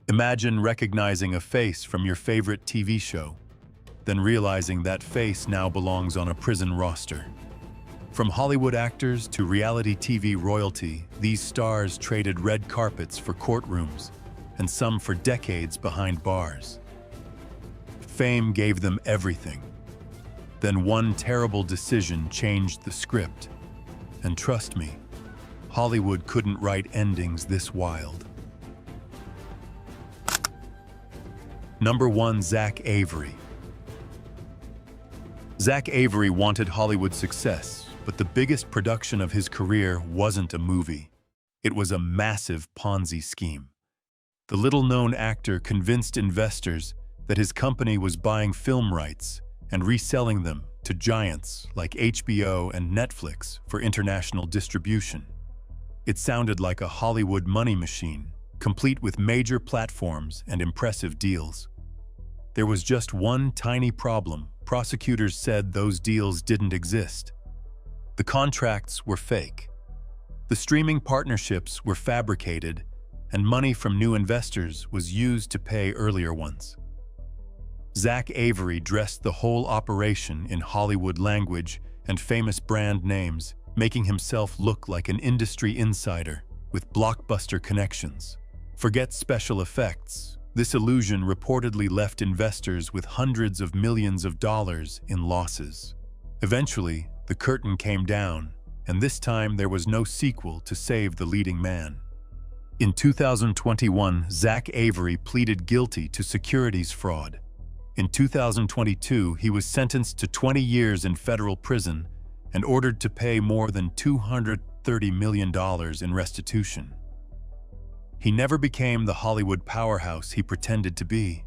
Imagine recognizing a face from your favorite TV show, then realizing that face now belongs on a prison roster. From Hollywood actors to reality TV royalty, these stars traded red carpets for courtrooms, and some for decades behind bars. Fame gave them everything. Then one terrible decision changed the script. And trust me, Hollywood couldn't write endings this wild. Number 1. Zach Avery. Zach Avery wanted Hollywood success, but the biggest production of his career wasn't a movie. It was a massive Ponzi scheme. The little-known actor convinced investors that his company was buying film rights and reselling them to giants like HBO and Netflix for international distribution. It sounded like a Hollywood money machine, complete with major platforms and impressive deals. There was just one tiny problem. Prosecutors said those deals didn't exist. The contracts were fake. The streaming partnerships were fabricated, and money from new investors was used to pay earlier ones. Zach Avery dressed the whole operation in Hollywood language and famous brand names, making himself look like an industry insider with blockbuster connections. Forget special effects. This illusion reportedly left investors with hundreds of millions of dollars in losses. Eventually, the curtain came down, and this time there was no sequel to save the leading man. In 2021, Zach Avery pleaded guilty to securities fraud. In 2022, he was sentenced to 20 years in federal prison and ordered to pay more than $230 million in restitution. He never became the Hollywood powerhouse he pretended to be.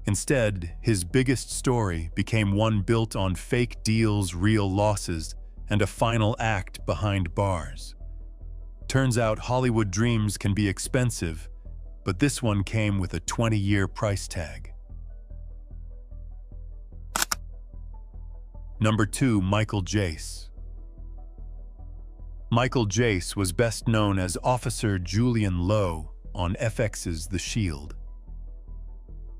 Instead, his biggest story became one built on fake deals, real losses, and a final act behind bars. Turns out Hollywood dreams can be expensive, but this one came with a 20-year price tag. Number 2. Michael Jace. Michael Jace was best known as Officer Julian Lowe on FX's The Shield.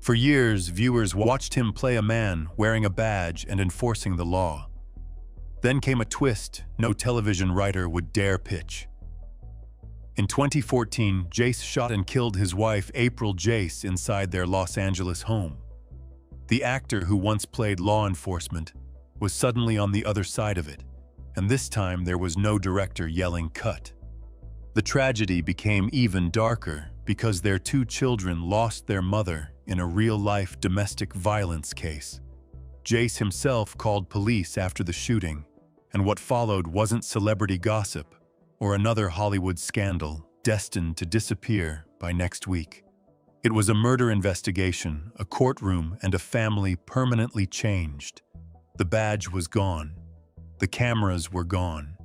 For years, viewers watched him play a man wearing a badge and enforcing the law. Then came a twist no television writer would dare pitch. In 2014, Jace shot and killed his wife April Jace inside their Los Angeles home. The actor who once played law enforcement was suddenly on the other side of it, and this time there was no director yelling "cut." The tragedy became even darker because their 2 children lost their mother in a real-life domestic violence case. Jace himself called police after the shooting, and what followed wasn't celebrity gossip or another Hollywood scandal destined to disappear by next week. It was a murder investigation, a courtroom, and a family permanently changed. The badge was gone, the cameras were gone,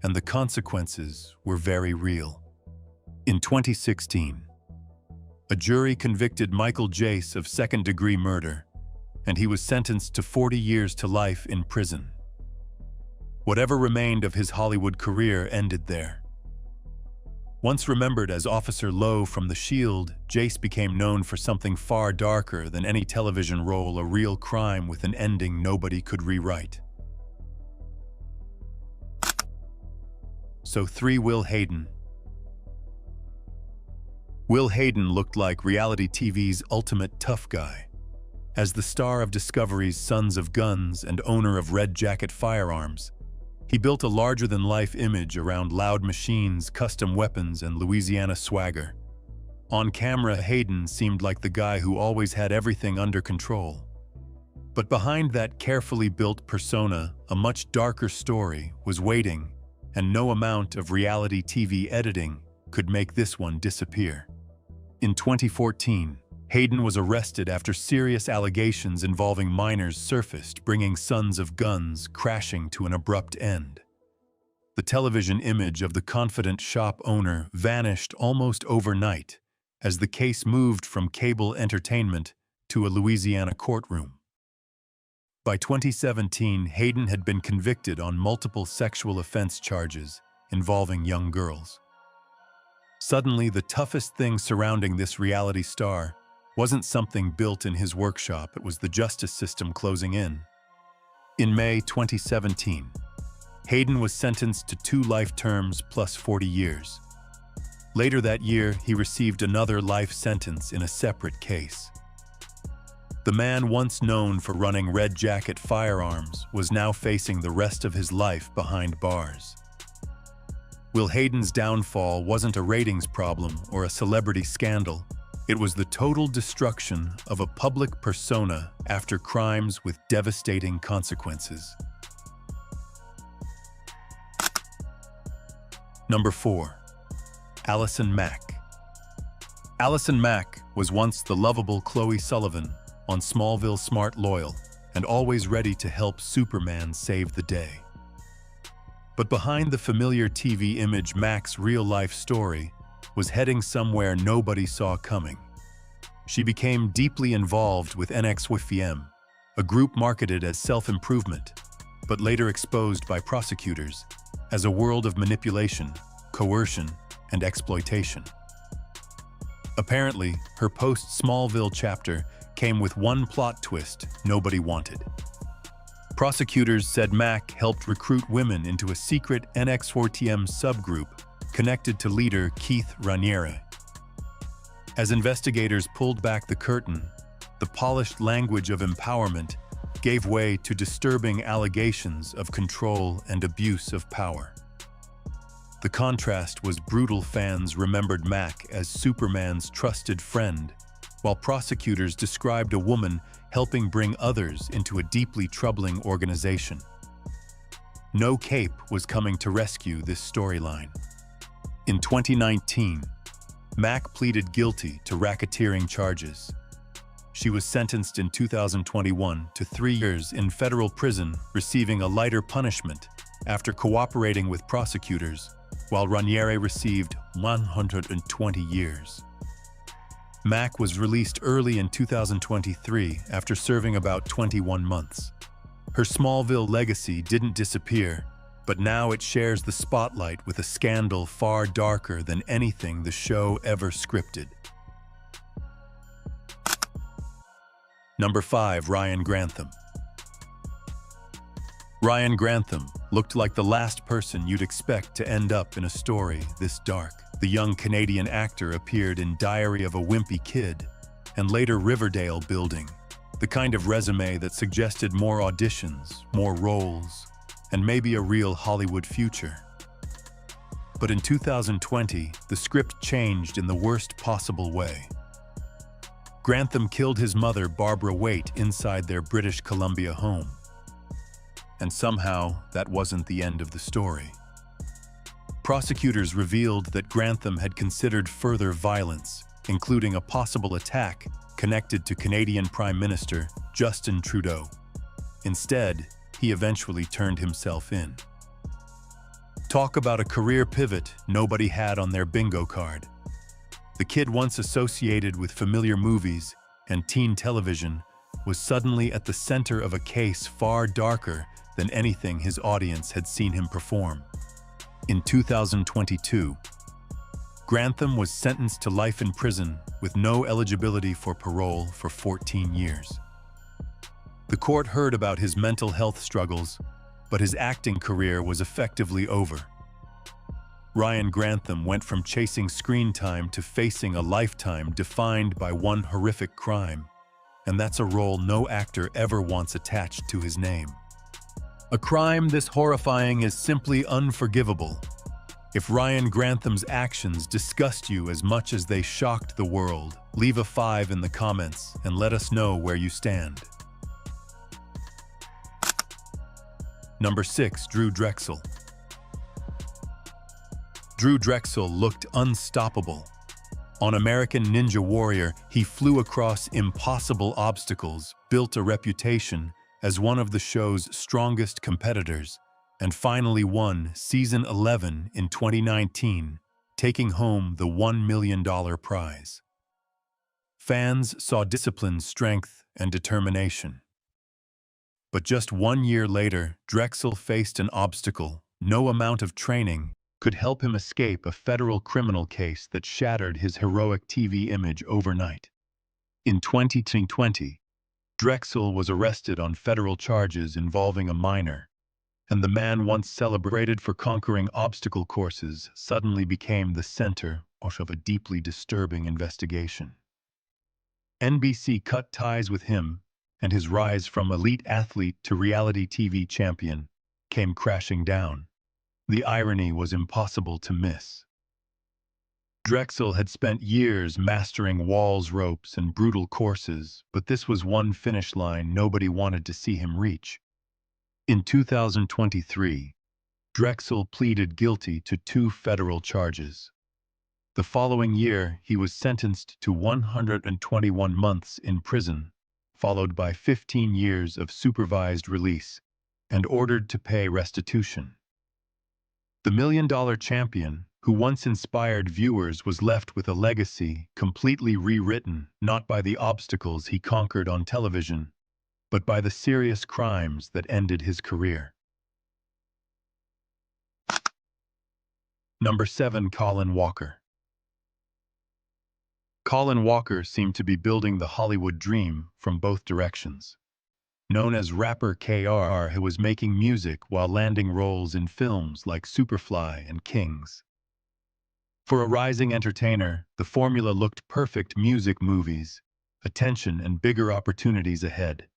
and the consequences were very real. In 2016, a jury convicted Michael Jace of second-degree murder, and he was sentenced to 40 years to life in prison. Whatever remained of his Hollywood career ended there. Once remembered as Officer Lowe from The Shield, Jace became known for something far darker than any television role, a real crime with an ending nobody could rewrite. So 3. Will Hayden. Will Hayden looked like reality TV's ultimate tough guy. As the star of Discovery's Sons of Guns and owner of Red Jacket Firearms, he built a larger-than-life image around loud machines, custom weapons, and Louisiana swagger. On camera, Hayden seemed like the guy who always had everything under control. But behind that carefully built persona, a much darker story was waiting, and no amount of reality TV editing could make this one disappear. In 2014, Hayden was arrested after serious allegations involving minors surfaced, bringing Sons of Guns crashing to an abrupt end. The television image of the confident shop owner vanished almost overnight as the case moved from cable entertainment to a Louisiana courtroom. By 2017, Hayden had been convicted on multiple sexual offense charges involving young girls. Suddenly, the toughest thing surrounding this reality star wasn't something built in his workshop, it was the justice system closing in. In May 2017, Hayden was sentenced to 2 life terms plus 40 years. Later that year, he received another life sentence in a separate case. The man once known for running Red Jacket firearms was now facing the rest of his life behind bars. Will Hayden's downfall wasn't a ratings problem or a celebrity scandal. It was the total destruction of a public persona after crimes with devastating consequences. Number 4. Allison Mack. Allison Mack was once the lovable Chloe Sullivan on Smallville, smart, loyal, and always ready to help Superman save the day. But behind the familiar TV image, Mack's real-life story was heading somewhere nobody saw coming. She became deeply involved with NXWFM, a group marketed as self-improvement, but later exposed by prosecutors as a world of manipulation, coercion, and exploitation. Apparently, her post-Smallville chapter came with one plot twist nobody wanted. Prosecutors said Mack helped recruit women into a secret NXWFM subgroup connected to leader Keith Raniere. As investigators pulled back the curtain, the polished language of empowerment gave way to disturbing allegations of control and abuse of power. The contrast was brutal. Fans remembered Mack as Superman's trusted friend, while prosecutors described a woman helping bring others into a deeply troubling organization. No cape was coming to rescue this storyline. In 2019, Mack pleaded guilty to racketeering charges. She was sentenced in 2021 to 3 years in federal prison, receiving a lighter punishment after cooperating with prosecutors, while Raniere received 120 years. Mack was released early in 2023 after serving about 21 months. Her Smallville legacy didn't disappear, but now it shares the spotlight with a scandal far darker than anything the show ever scripted. Number 5. Ryan Grantham. Ryan Grantham looked like the last person you'd expect to end up in a story this dark. The young Canadian actor appeared in Diary of a Wimpy Kid and later Riverdale Building, the kind of resume that suggested more auditions, more roles, and maybe a real Hollywood future. But in 2020, the script changed in the worst possible way. Grantham killed his mother, Barbara Waite, inside their British Columbia home. And somehow, that wasn't the end of the story. Prosecutors revealed that Grantham had considered further violence, including a possible attack connected to Canadian Prime Minister Justin Trudeau. Instead, he eventually turned himself in. Talk about a career pivot nobody had on their bingo card. The kid once associated with familiar movies and teen television was suddenly at the center of a case far darker than anything his audience had seen him perform. In 2022, Grantham was sentenced to life in prison with no eligibility for parole for 14 years. The court heard about his mental health struggles, but his acting career was effectively over. Ryan Grantham went from chasing screen time to facing a lifetime defined by one horrific crime, and that's a role no actor ever wants attached to his name. A crime this horrifying is simply unforgivable. If Ryan Grantham's actions disgust you as much as they shocked the world, leave a 5 in the comments and let us know where you stand. Number 6. Drew Drexel. Drew Drexel looked unstoppable. On American Ninja Warrior, he flew across impossible obstacles, built a reputation as one of the show's strongest competitors, and finally won Season 11 in 2019, taking home the $1 million prize. Fans saw discipline, strength, and determination. But just 1 year later, Drexel faced an obstacle no amount of training could help him escape a federal criminal case that shattered his heroic TV image overnight. In 2020, Drexel was arrested on federal charges involving a minor, and the man once celebrated for conquering obstacle courses suddenly became the center of a deeply disturbing investigation. NBC cut ties with him, and his rise from elite athlete to reality TV champion came crashing down. The irony was impossible to miss. Drexel had spent years mastering walls, ropes, and brutal courses, but this was one finish line nobody wanted to see him reach. In 2023, Drexel pleaded guilty to 2 federal charges. The following year, he was sentenced to 121 months in prison, followed by 15 years of supervised release, and ordered to pay restitution. The million-dollar champion, who once inspired viewers, was left with a legacy completely rewritten not by the obstacles he conquered on television, but by the serious crimes that ended his career. Number 7. Colin Walker. Colin Walker seemed to be building the Hollywood dream from both directions. Known as rapper KR, he was making music while landing roles in films like Superfly and Kings. For a rising entertainer, the formula looked perfect: music, movies, attention, and bigger opportunities ahead.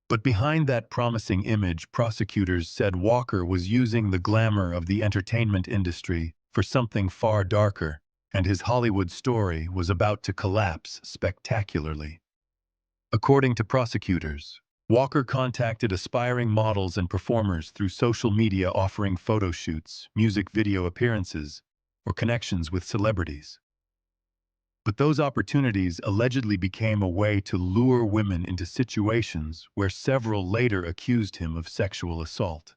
But behind that promising image, prosecutors said Walker was using the glamour of the entertainment industry for something far darker, and his Hollywood story was about to collapse spectacularly. According to prosecutors, Walker contacted aspiring models and performers through social media, offering photo shoots, music video appearances, or connections with celebrities. But those opportunities allegedly became a way to lure women into situations where several later accused him of sexual assault.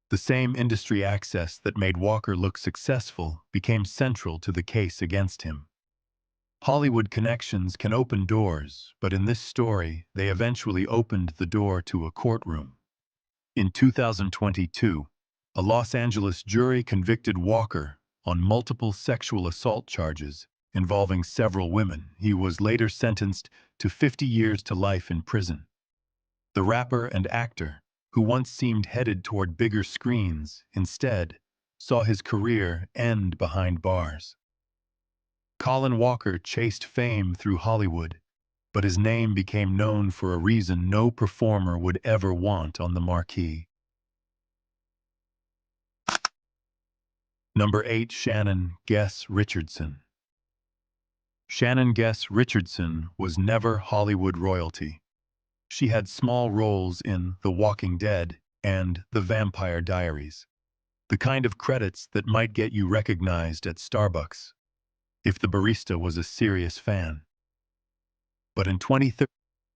The same industry access that made Walker look successful became central to the case against him. Hollywood connections can open doors, but in this story, they eventually opened the door to a courtroom. In 2022, a Los Angeles jury convicted Walker on multiple sexual assault charges involving several women. He was later sentenced to 50 years to life in prison. The rapper and actor, who once seemed headed toward bigger screens, instead saw his career end behind bars. Colin Walker chased fame through Hollywood, but his name became known for a reason no performer would ever want on the marquee. Number 8. Shannon Guess Richardson. Shannon Guess Richardson was never Hollywood royalty. She had small roles in The Walking Dead and The Vampire Diaries, the kind of credits that might get you recognized at Starbucks if the barista was a serious fan. But in 2013,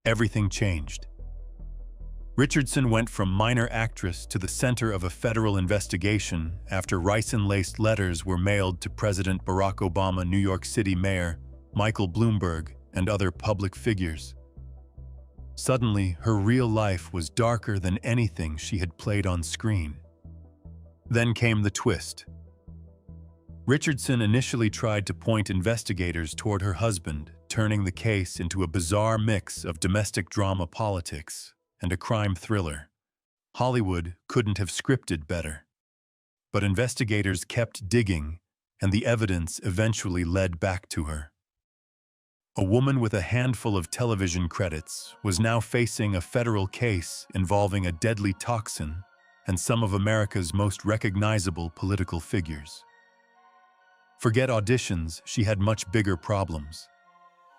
everything changed. Richardson went from minor actress to the center of a federal investigation after ricin-laced letters were mailed to President Barack Obama, New York City Mayor Michael Bloomberg, and other public figures. Suddenly, her real life was darker than anything she had played on screen. Then came the twist. Richardson initially tried to point investigators toward her husband, turning the case into a bizarre mix of domestic drama, politics, and a crime thriller. Hollywood couldn't have scripted better. But investigators kept digging, and the evidence eventually led back to her. A woman with a handful of television credits was now facing a federal case involving a deadly toxin and some of America's most recognizable political figures. Forget auditions, she had much bigger problems.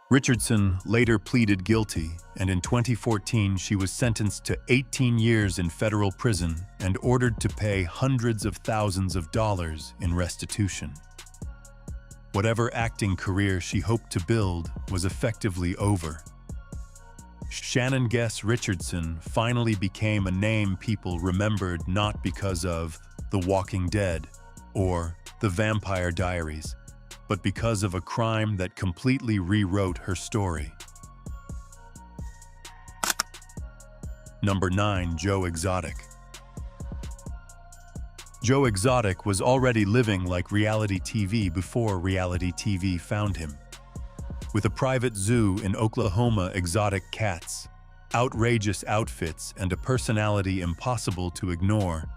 Richardson later pleaded guilty, and in 2014 she was sentenced to 18 years in federal prison and ordered to pay hundreds of thousands of dollars in restitution. Whatever acting career she hoped to build was effectively over. Shannon Guess Richardson finally became a name people remembered not because of The Walking Dead or The Vampire Diaries, but because of a crime that completely rewrote her story. Number 9. Joe Exotic. Joe Exotic was already living like reality TV before reality TV found him. With a private zoo in Oklahoma, exotic cats, outrageous outfits, and a personality impossible to ignore,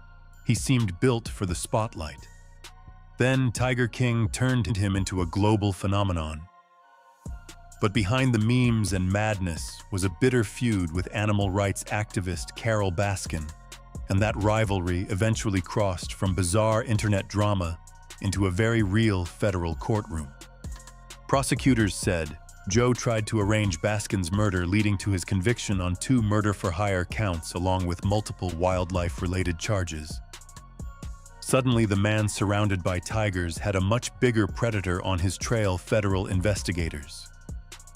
he seemed built for the spotlight. Then Tiger King turned him into a global phenomenon. But behind the memes and madness was a bitter feud with animal rights activist Carol Baskin, and that rivalry eventually crossed from bizarre internet drama into a very real federal courtroom. Prosecutors said Joe tried to arrange Baskin's murder, leading to his conviction on 2 murder-for-hire counts along with multiple wildlife-related charges. Suddenly, the man surrounded by tigers had a much bigger predator on his trail, federal investigators.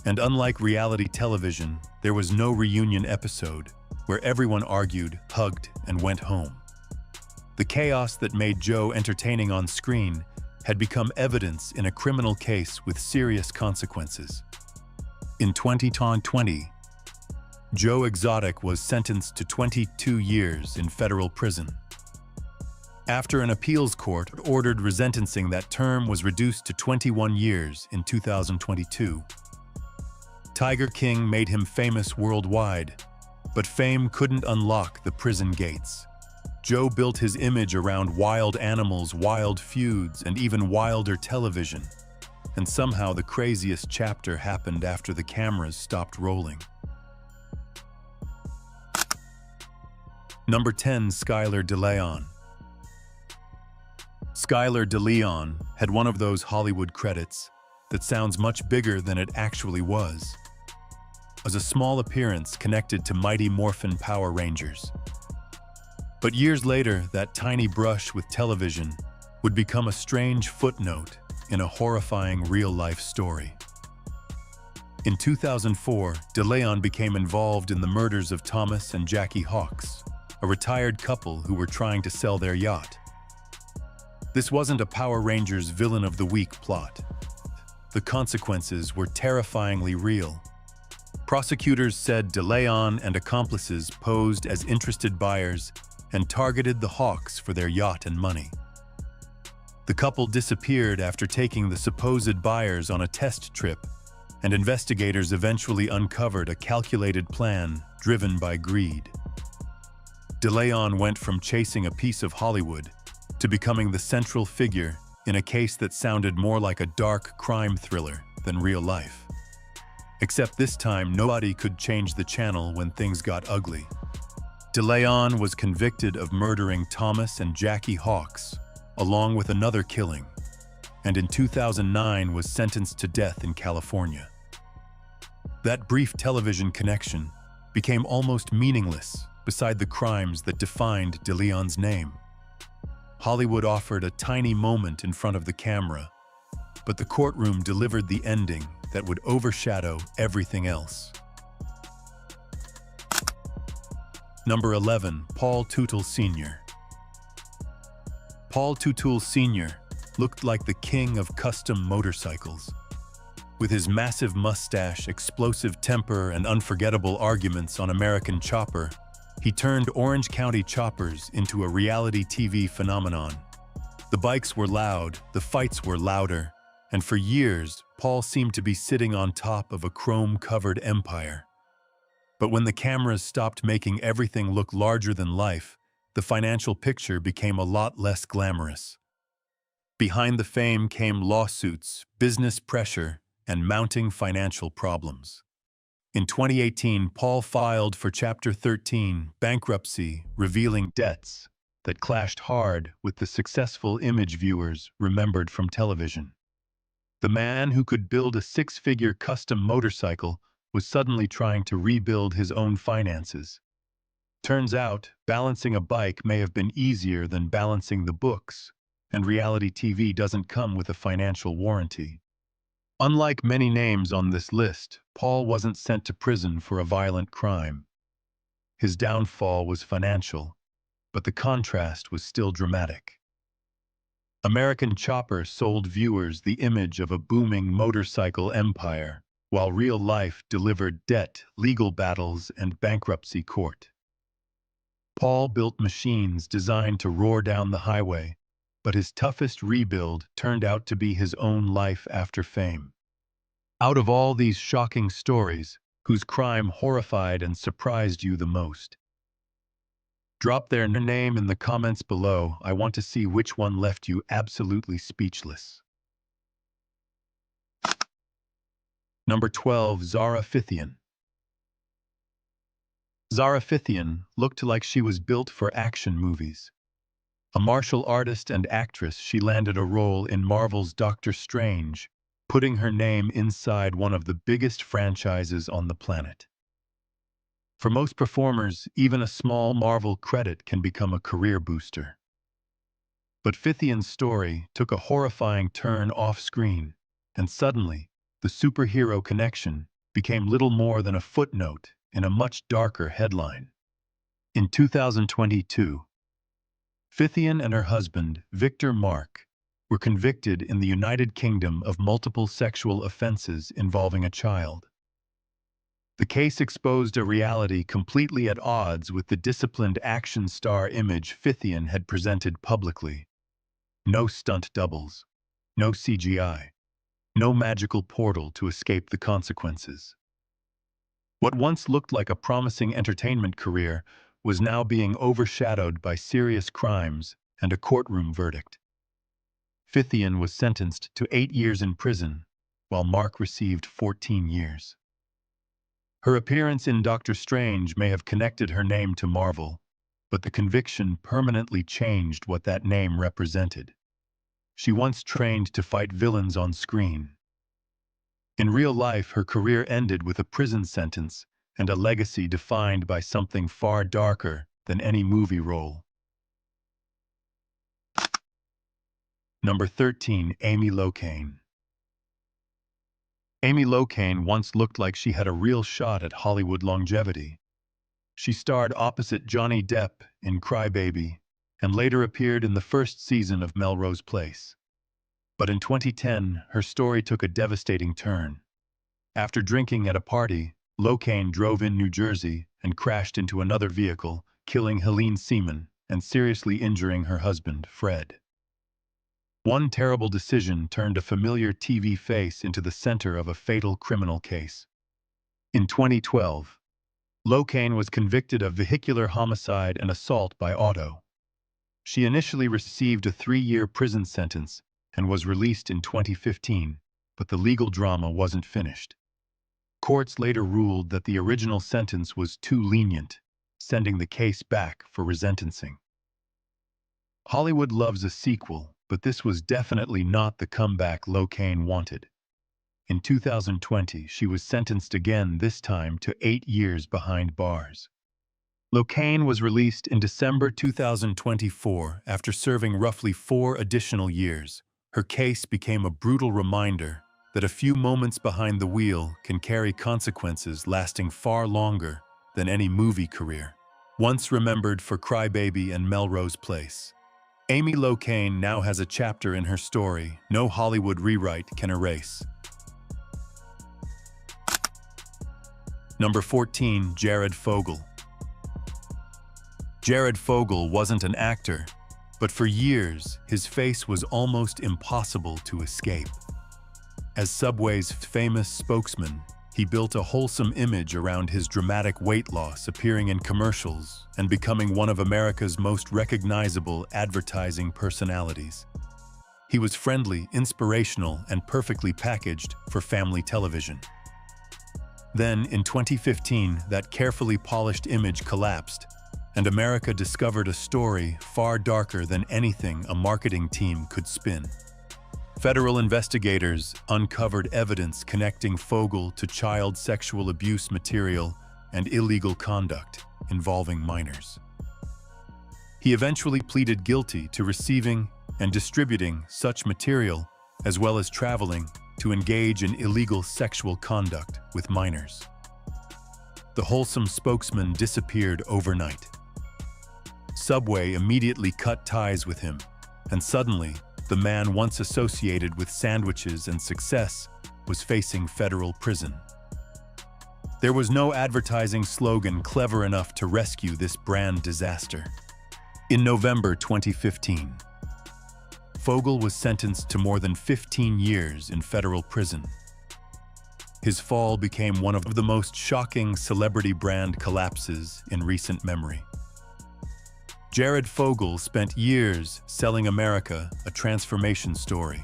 And unlike reality television, there was no reunion episode where everyone argued, hugged, and went home. The chaos that made Joe entertaining on screen had become evidence in a criminal case with serious consequences. In 2020, Joe Exotic was sentenced to 22 years in federal prison. After an appeals court ordered resentencing, that term was reduced to 21 years in 2022. Tiger King made him famous worldwide, but fame couldn't unlock the prison gates. Joe built his image around wild animals, wild feuds, and even wilder television. And somehow the craziest chapter happened after the cameras stopped rolling. Number 10. Skylar DeLeon. Skylar DeLeon had one of those Hollywood credits that sounds much bigger than it actually was. As a small appearance connected to Mighty Morphin Power Rangers. But years later, that tiny brush with television would become a strange footnote in a horrifying real-life story. In 2004, DeLeon became involved in the murders of Thomas and Jackie Hawks, a retired couple who were trying to sell their yacht. This wasn't a Power Rangers villain of the week plot. The consequences were terrifyingly real. Prosecutors said DeLeon and accomplices posed as interested buyers and targeted the Hawks for their yacht and money. The couple disappeared after taking the supposed buyers on a test trip, and investigators eventually uncovered a calculated plan driven by greed. DeLeon went from chasing a piece of Hollywood to becoming the central figure in a case that sounded more like a dark crime thriller than real life. Except this time, nobody could change the channel when things got ugly. DeLeon was convicted of murdering Thomas and Jackie Hawks, along with another killing, and in 2009 was sentenced to death in California. That brief television connection became almost meaningless beside the crimes that defined DeLeon's name. Hollywood offered a tiny moment in front of the camera, but the courtroom delivered the ending that would overshadow everything else. Number 11. Paul Tootle Sr. Paul Tootle Sr. looked like the king of custom motorcycles. With his massive mustache, explosive temper, and unforgettable arguments on American Chopper, he turned Orange County choppers into a reality TV phenomenon. The bikes were loud, the fights were louder, and for years, Paul seemed to be sitting on top of a chrome-covered empire. But when the cameras stopped making everything look larger than life, the financial picture became a lot less glamorous. Behind the fame came lawsuits, business pressure, and mounting financial problems. In 2018, Paul filed for Chapter 13 bankruptcy, revealing debts that clashed hard with the successful image viewers remembered from television. The man who could build a six-figure custom motorcycle was suddenly trying to rebuild his own finances. Turns out, balancing a bike may have been easier than balancing the books, and reality TV doesn't come with a financial warranty. Unlike many names on this list, Paul wasn't sent to prison for a violent crime. His downfall was financial, but the contrast was still dramatic. American Chopper sold viewers the image of a booming motorcycle empire, while real life delivered debt, legal battles, and bankruptcy court. Paul built machines designed to roar down the highway, but his toughest rebuild turned out to be his own life after fame. Out of all these shocking stories, whose crime horrified and surprised you the most? Drop their name in the comments below. I want to see which one left you absolutely speechless. Number 12. Zara Fithian. Zara Fithian looked like she was built for action movies. A martial artist and actress, she landed a role in Marvel's Doctor Strange, putting her name inside one of the biggest franchises on the planet. For most performers, even a small Marvel credit can become a career booster. But Fithian's story took a horrifying turn off-screen, and suddenly, the superhero connection became little more than a footnote in a much darker headline. In 2022, Fithian and her husband, Victor Mark, were convicted in the United Kingdom of multiple sexual offenses involving a child. The case exposed a reality completely at odds with the disciplined action star image Fithian had presented publicly. No stunt doubles, no CGI, no magical portal to escape the consequences. What once looked like a promising entertainment career was now being overshadowed by serious crimes and a courtroom verdict. Fithian was sentenced to 8 years in prison, while Mark received 14 years. Her appearance in Doctor Strange may have connected her name to Marvel, but the conviction permanently changed what that name represented. She once trained to fight villains on screen. In real life, her career ended with a prison sentence and a legacy defined by something far darker than any movie role. Number 13. Amy Locane. Amy Locane once looked like she had a real shot at Hollywood longevity. She starred opposite Johnny Depp in Cry Baby and later appeared in the first season of Melrose Place. But in 2010, her story took a devastating turn. After drinking at a party, Locane drove in New Jersey and crashed into another vehicle, killing Helene Seaman and seriously injuring her husband, Fred. One terrible decision turned a familiar TV face into the center of a fatal criminal case. In 2012, Locane was convicted of vehicular homicide and assault by auto. She initially received a 3-year prison sentence and was released in 2015, but the legal drama wasn't finished. Courts later ruled that the original sentence was too lenient, sending the case back for resentencing. Hollywood loves a sequel, but this was definitely not the comeback Locane wanted. In 2020, she was sentenced again, this time to 8 years behind bars. Locane was released in December 2024 after serving roughly 4 additional years. Her case became a brutal reminder that a few moments behind the wheel can carry consequences lasting far longer than any movie career. Once remembered for Cry Baby and Melrose Place, Amy Locane now has a chapter in her story no Hollywood rewrite can erase. Number 14. Jared Fogle. Jared Fogle wasn't an actor, but for years, his face was almost impossible to escape. As Subway's famous spokesman, he built a wholesome image around his dramatic weight loss, appearing in commercials and becoming one of America's most recognizable advertising personalities. He was friendly, inspirational, and perfectly packaged for family television. Then, in 2015, that carefully polished image collapsed, and America discovered a story far darker than anything a marketing team could spin. Federal investigators uncovered evidence connecting Fogle to child sexual abuse material and illegal conduct involving minors. He eventually pleaded guilty to receiving and distributing such material, as well as traveling to engage in illegal sexual conduct with minors. The wholesome spokesman disappeared overnight. Subway immediately cut ties with him, and suddenly, the man once associated with sandwiches and success was facing federal prison. There was no advertising slogan clever enough to rescue this brand disaster. In November 2015, Fogel was sentenced to more than 15 years in federal prison. His fall became one of the most shocking celebrity brand collapses in recent memory. Jared Fogle spent years selling America a transformation story,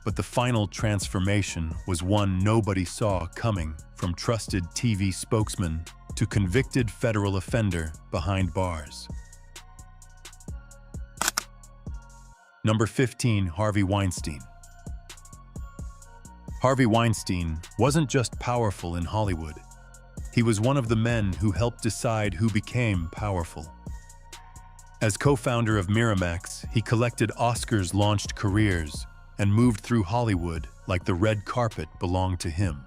but the final transformation was one nobody saw coming, from trusted TV spokesman to convicted federal offender behind bars. Number 15, Harvey Weinstein. Harvey Weinstein wasn't just powerful in Hollywood. He was one of the men who helped decide who became powerful. As co-founder of Miramax, he collected Oscars-launched careers and moved through Hollywood like the red carpet belonged to him.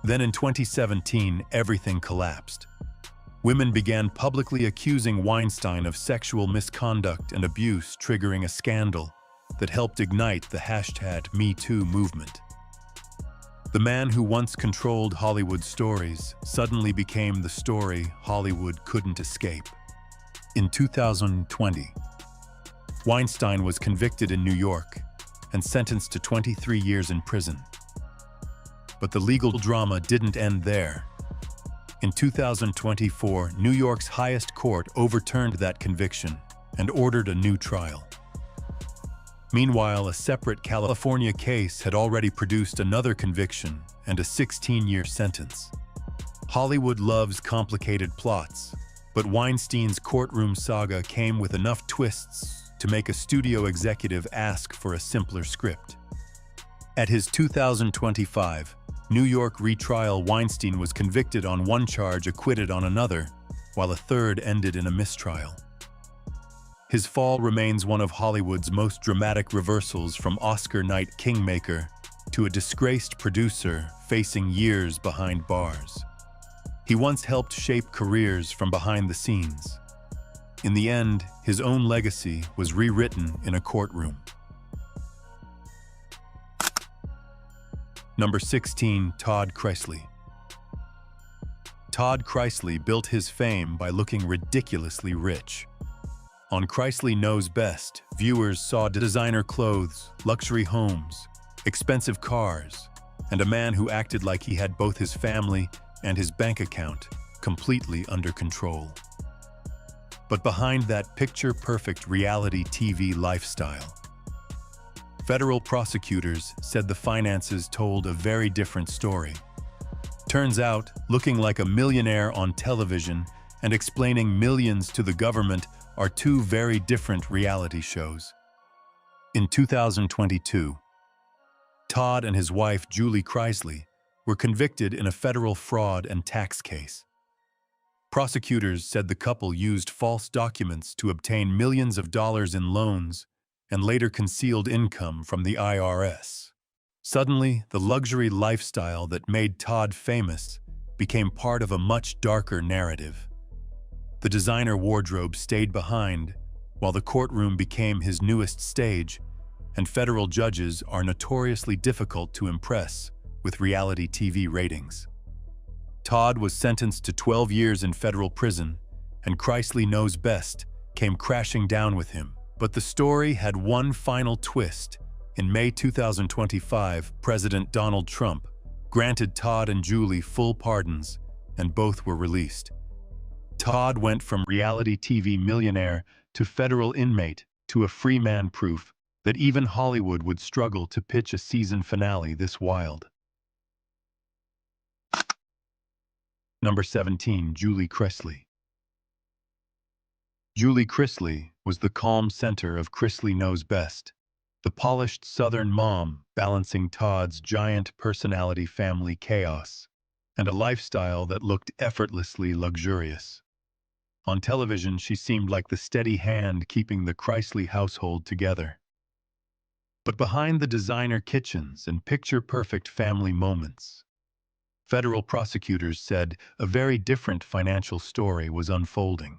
Then in 2017, everything collapsed. Women began publicly accusing Weinstein of sexual misconduct and abuse, triggering a scandal that helped ignite the #MeToo movement. The man who once controlled Hollywood stories suddenly became the story Hollywood couldn't escape. In 2020, Weinstein was convicted in New York and sentenced to 23 years in prison. But the legal drama didn't end there. In 2024, New York's highest court overturned that conviction and ordered a new trial. Meanwhile, a separate California case had already produced another conviction and a 16-year sentence. Hollywood loves complicated plots, but Weinstein's courtroom saga came with enough twists to make a studio executive ask for a simpler script. At his 2025 New York retrial, Weinstein was convicted on one charge, acquitted on another, while a third ended in a mistrial. His fall remains one of Hollywood's most dramatic reversals, from Oscar night kingmaker to a disgraced producer facing years behind bars. He once helped shape careers from behind the scenes. In the end, his own legacy was rewritten in a courtroom. Number 16, Todd Chrisley. Todd Chrisley built his fame by looking ridiculously rich. On Chrisley Knows Best, viewers saw designer clothes, luxury homes, expensive cars, and a man who acted like he had both his family and his bank account completely under control. But behind that picture-perfect reality TV lifestyle, federal prosecutors said the finances told a very different story. Turns out, looking like a millionaire on television and explaining millions to the government are two very different reality shows. In 2022, Todd and his wife, Julie Chrisley, were convicted in a federal fraud and tax case. Prosecutors said the couple used false documents to obtain millions of dollars in loans and later concealed income from the IRS. Suddenly, the luxury lifestyle that made Todd famous became part of a much darker narrative. The designer wardrobe stayed behind, while the courtroom became his newest stage, and federal judges are notoriously difficult to impress with reality TV ratings. Todd was sentenced to 12 years in federal prison, and Chrisley Knows Best came crashing down with him. But the story had one final twist. In May 2025, President Donald Trump granted Todd and Julie full pardons, and both were released. Todd went from reality TV millionaire to federal inmate to a free man, proof that even Hollywood would struggle to pitch a season finale this wild. Number 17, Julie Chrisley. Julie Chrisley was the calm center of Chrisley Knows Best, the polished Southern mom balancing Todd's giant personality, family chaos, and a lifestyle that looked effortlessly luxurious. On television, she seemed like the steady hand keeping the Chrisley household together. But behind the designer kitchens and picture-perfect family moments, federal prosecutors said a very different financial story was unfolding.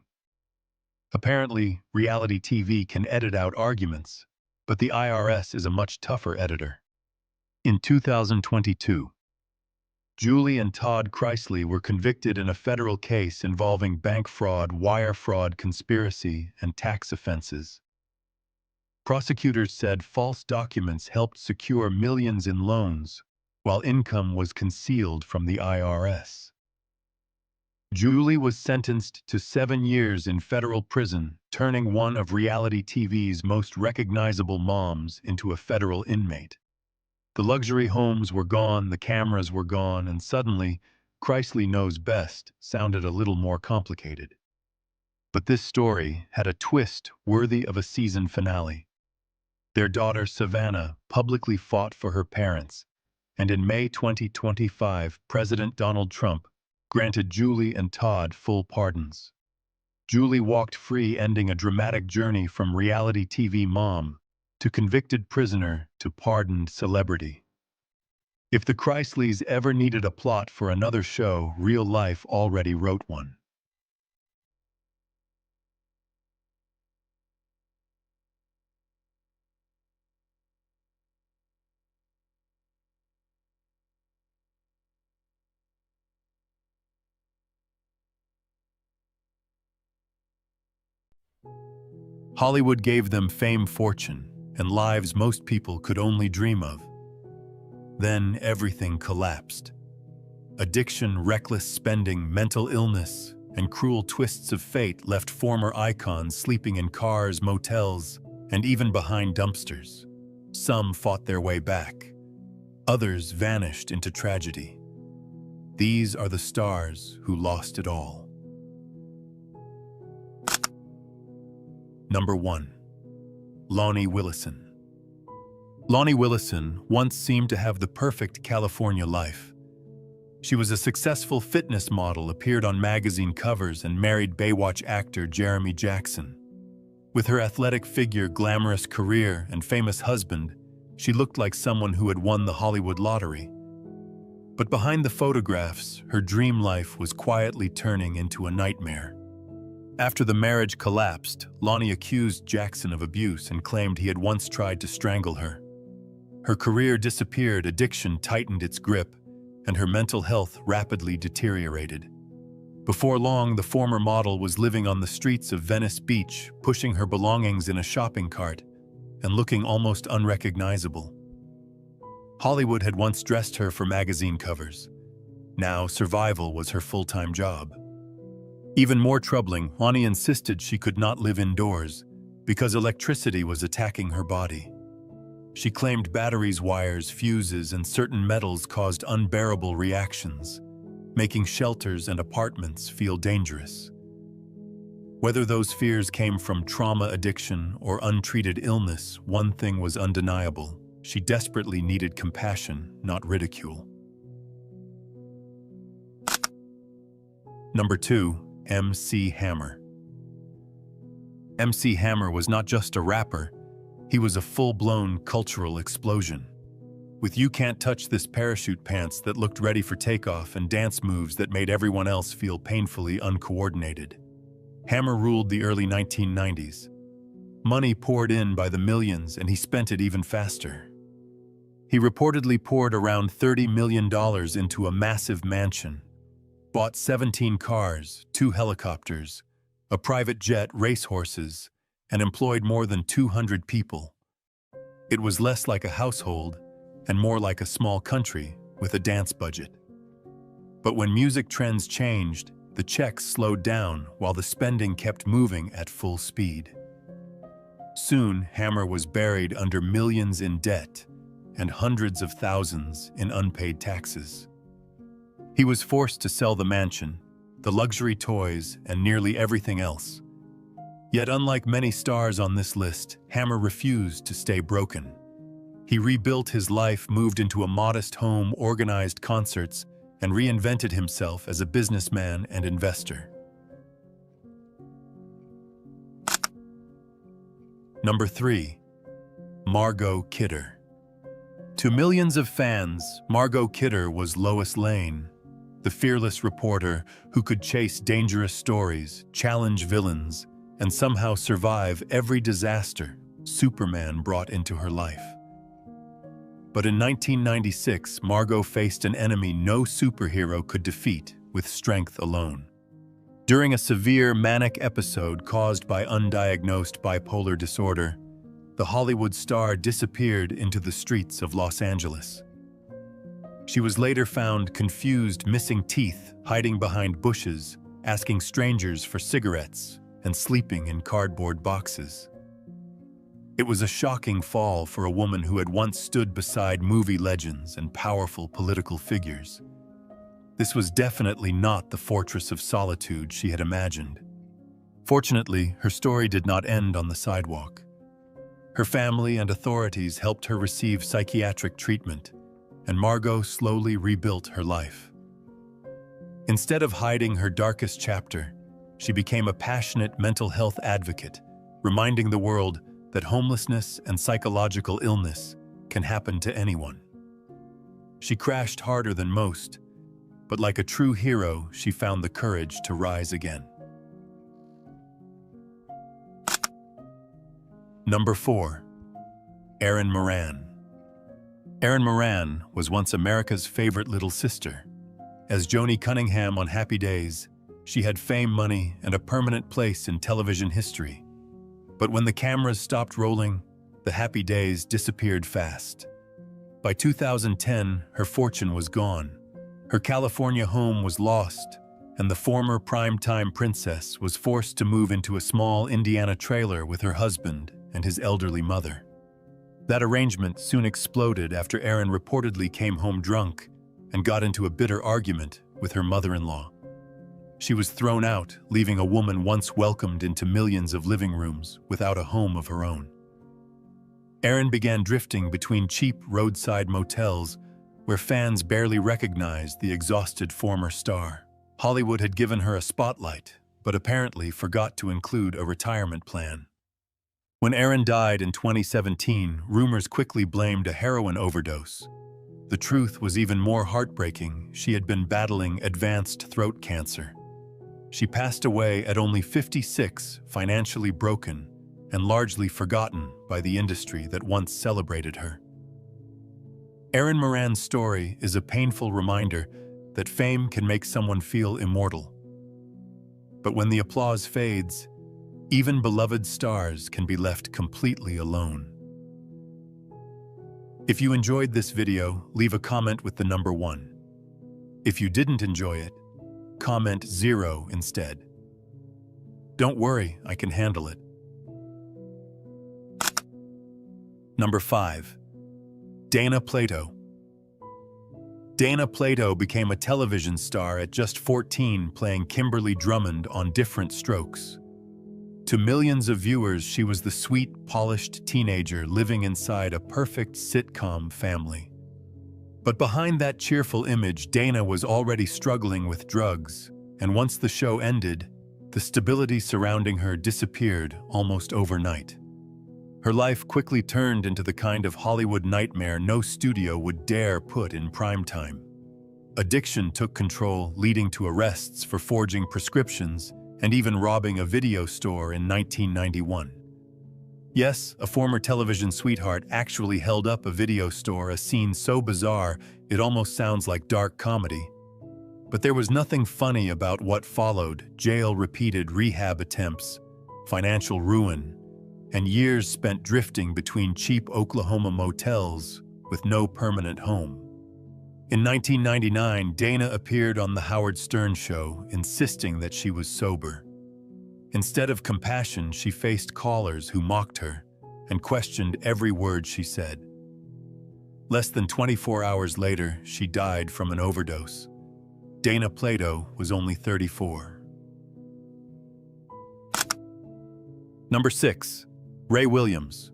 Apparently, reality TV can edit out arguments, but the IRS is a much tougher editor. In 2022, Julie and Todd Chrisley were convicted in a federal case involving bank fraud, wire fraud, conspiracy, and tax offenses. Prosecutors said false documents helped secure millions in loans, while income was concealed from the IRS. Julie was sentenced to 7 years in federal prison, turning one of reality TV's most recognizable moms into a federal inmate. The luxury homes were gone, the cameras were gone, and suddenly, Chrisley Knows Best sounded a little more complicated. But this story had a twist worthy of a season finale. Their daughter, Savannah, publicly fought for her parents, and in May 2025, President Donald Trump granted Julie and Todd full pardons. Julie walked free, ending a dramatic journey from reality TV mom to convicted prisoner to pardoned celebrity. If the Chrisleys ever needed a plot for another show, real life already wrote one. Hollywood gave them fame, fortune, and lives most people could only dream of. Then everything collapsed. Addiction, reckless spending, mental illness, and cruel twists of fate left former icons sleeping in cars, motels, and even behind dumpsters. Some fought their way back. Others vanished into tragedy. These are the stars who lost it all. Number 1. Lonnie Willison. Lonnie Willison once seemed to have the perfect California life. She was a successful fitness model, appeared on magazine covers, and married Baywatch actor Jeremy Jackson. With her athletic figure, glamorous career, and famous husband, she looked like someone who had won the Hollywood lottery. But behind the photographs, her dream life was quietly turning into a nightmare. After the marriage collapsed, Lonnie accused Jackson of abuse and claimed he had once tried to strangle her. Her career disappeared, addiction tightened its grip, and her mental health rapidly deteriorated. Before long, the former model was living on the streets of Venice Beach, pushing her belongings in a shopping cart and looking almost unrecognizable. Hollywood had once dressed her for magazine covers. Now, survival was her full-time job. Even more troubling, Lonnie insisted she could not live indoors because electricity was attacking her body. She claimed batteries, wires, fuses, and certain metals caused unbearable reactions, making shelters and apartments feel dangerous. Whether those fears came from trauma, addiction, or untreated illness, one thing was undeniable: she desperately needed compassion, not ridicule. Number 2. MC Hammer. MC Hammer was not just a rapper, he was a full-blown cultural explosion. With "You Can't Touch This" parachute pants that looked ready for takeoff and dance moves that made everyone else feel painfully uncoordinated, Hammer ruled the early 1990s. Money poured in by the millions, and he spent it even faster. He reportedly poured around $30 million into a massive mansion, bought 17 cars, 2 helicopters, a private jet, racehorses, and employed more than 200 people. It was less like a household and more like a small country with a dance budget. But when music trends changed, the checks slowed down while the spending kept moving at full speed. Soon, Hammer was buried under millions in debt and hundreds of thousands in unpaid taxes. He was forced to sell the mansion, the luxury toys, and nearly everything else. Yet unlike many stars on this list, Hammer refused to stay broken. He rebuilt his life, moved into a modest home, organized concerts, and reinvented himself as a businessman and investor. Number 3. Margot Kidder. To millions of fans, Margot Kidder was Lois Lane, the fearless reporter who could chase dangerous stories, challenge villains, and somehow survive every disaster Superman brought into her life. But in 1996, Margot faced an enemy no superhero could defeat with strength alone. During a severe manic episode caused by undiagnosed bipolar disorder, the Hollywood star disappeared into the streets of Los Angeles. She was later found confused, missing teeth, hiding behind bushes, asking strangers for cigarettes, and sleeping in cardboard boxes. It was a shocking fall for a woman who had once stood beside movie legends and powerful political figures. This was definitely not the fortress of solitude she had imagined. Fortunately, her story did not end on the sidewalk. Her family and authorities helped her receive psychiatric treatment, and Margot slowly rebuilt her life. Instead of hiding her darkest chapter, she became a passionate mental health advocate, reminding the world that homelessness and psychological illness can happen to anyone. She crashed harder than most, but like a true hero, she found the courage to rise again. Number 4. Erin Moran. Erin Moran was once America's favorite little sister. As Joni Cunningham on Happy Days, she had fame, money, and a permanent place in television history. But when the cameras stopped rolling, the happy days disappeared fast. By 2010, her fortune was gone. Her California home was lost, and the former primetime princess was forced to move into a small Indiana trailer with her husband and his elderly mother. That arrangement soon exploded after Erin reportedly came home drunk and got into a bitter argument with her mother-in-law. She was thrown out, leaving a woman once welcomed into millions of living rooms without a home of her own. Erin began drifting between cheap roadside motels where fans barely recognized the exhausted former star. Hollywood had given her a spotlight, but apparently forgot to include a retirement plan. When Erin died in 2017, rumors quickly blamed a heroin overdose. The truth was even more heartbreaking. She had been battling advanced throat cancer. She passed away at only 56, financially broken, and largely forgotten by the industry that once celebrated her. Erin Moran's story is a painful reminder that fame can make someone feel immortal. But when the applause fades, even beloved stars can be left completely alone. If you enjoyed this video, leave a comment with the number 1. If you didn't enjoy it, comment 0 instead. Don't worry, I can handle it. Number 5. Dana Plato. Dana Plato became a television star at just 14, playing Kimberly Drummond on Different Strokes. To millions of viewers, she was the sweet, polished teenager living inside a perfect sitcom family. But behind that cheerful image, Dana was already struggling with drugs, and once the show ended, the stability surrounding her disappeared almost overnight. Her life quickly turned into the kind of Hollywood nightmare no studio would dare put in primetime. Addiction took control, leading to arrests for forging prescriptions and even robbing a video store in 1991. Yes, a former television sweetheart actually held up a video store, a scene so bizarre it almost sounds like dark comedy. But there was nothing funny about what followed: jail, repeated rehab attempts, financial ruin, and years spent drifting between cheap Oklahoma motels with no permanent home. In 1999, Dana appeared on The Howard Stern Show, insisting that she was sober. Instead of compassion, she faced callers who mocked her and questioned every word she said. Less than 24 hours later, she died from an overdose. Dana Plato was only 34. Number 6. Ray Williams.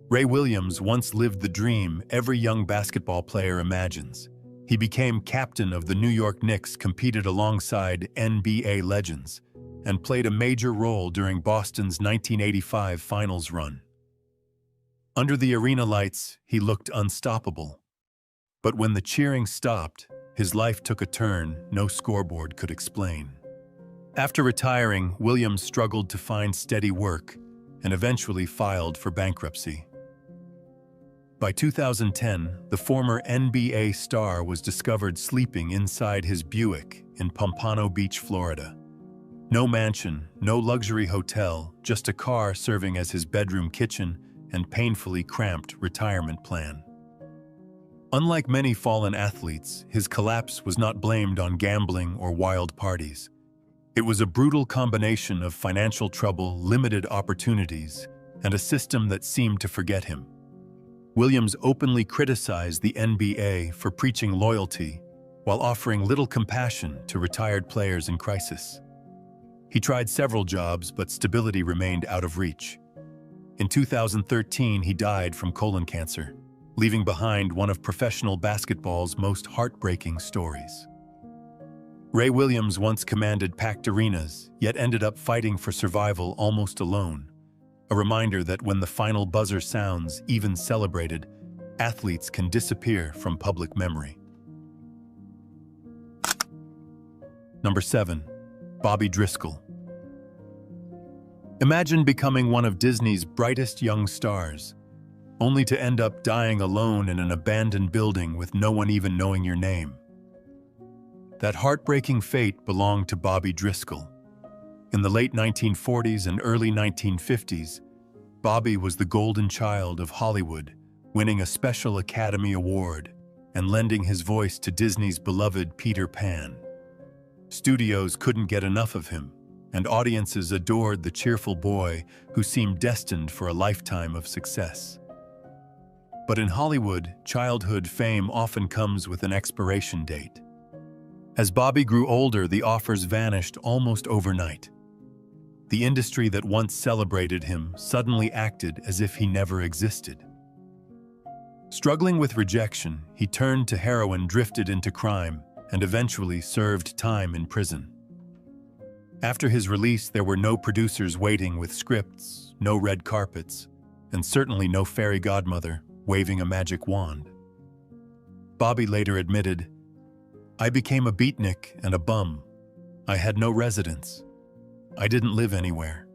Ray Williams once lived the dream every young basketball player imagines. He became captain of the New York Knicks, competed alongside NBA legends, and played a major role during Boston's 1985 finals run. Under the arena lights, he looked unstoppable. But when the cheering stopped, his life took a turn no scoreboard could explain. After retiring, Williams struggled to find steady work and eventually filed for bankruptcy. By 2010, the former NBA star was discovered sleeping inside his Buick in Pompano Beach, Florida. No mansion, no luxury hotel, just a car serving as his bedroom kitchen and painfully cramped retirement plan. Unlike many fallen athletes, his collapse was not blamed on gambling or wild parties. It was a brutal combination of financial trouble, limited opportunities, and a system that seemed to forget him. Williams openly criticized the NBA for preaching loyalty while offering little compassion to retired players in crisis. He tried several jobs, but stability remained out of reach. In 2013, he died from colon cancer, leaving behind one of professional basketball's most heartbreaking stories. Ray Williams once commanded packed arenas, yet ended up fighting for survival almost alone. A reminder that when the final buzzer sounds, even celebrated, athletes can disappear from public memory. Number 7. Bobby Driscoll. Imagine becoming one of Disney's brightest young stars, only to end up dying alone in an abandoned building with no one even knowing your name. That heartbreaking fate belonged to Bobby Driscoll. In the late 1940s and early 1950s, Bobby was the golden child of Hollywood, winning a special Academy Award and lending his voice to Disney's beloved Peter Pan. Studios couldn't get enough of him, and audiences adored the cheerful boy who seemed destined for a lifetime of success. But in Hollywood, childhood fame often comes with an expiration date. As Bobby grew older, the offers vanished almost overnight. The industry that once celebrated him suddenly acted as if he never existed. Struggling with rejection, he turned to heroin, drifted into crime, and eventually served time in prison. After his release, there were no producers waiting with scripts, no red carpets, and certainly no fairy godmother waving a magic wand. Bobby later admitted, "I became a beatnik and a bum. I had no residence. I didn't live anywhere."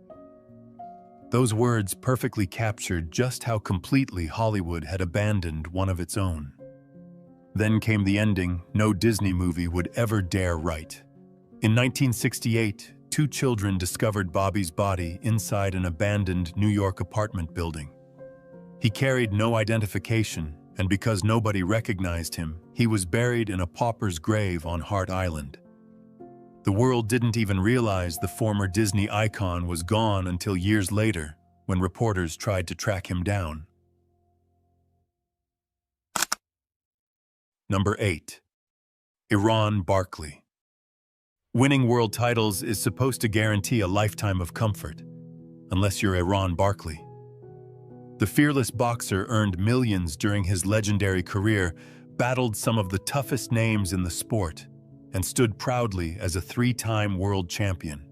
Those words perfectly captured just how completely Hollywood had abandoned one of its own. Then came the ending no Disney movie would ever dare write. In 1968, 2 children discovered Bobby's body inside an abandoned New York apartment building. He carried no identification, and because nobody recognized him, he was buried in a pauper's grave on Hart Island. The world didn't even realize the former Disney icon was gone until years later, when reporters tried to track him down. Number 8. Iran Barkley. Winning world titles is supposed to guarantee a lifetime of comfort, unless you're Iran Barkley. The fearless boxer earned millions during his legendary career, battled some of the toughest names in the sport, and stood proudly as a 3-time world champion.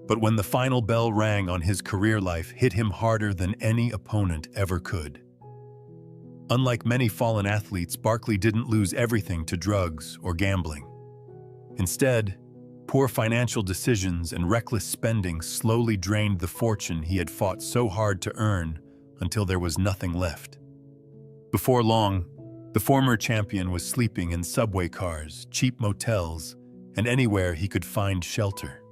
But when the final bell rang on his career life, hit him harder than any opponent ever could. Unlike many fallen athletes, Barkley didn't lose everything to drugs or gambling. Instead, poor financial decisions and reckless spending slowly drained the fortune he had fought so hard to earn until there was nothing left. Before long, the former champion was sleeping in subway cars, cheap motels, and anywhere he could find shelter.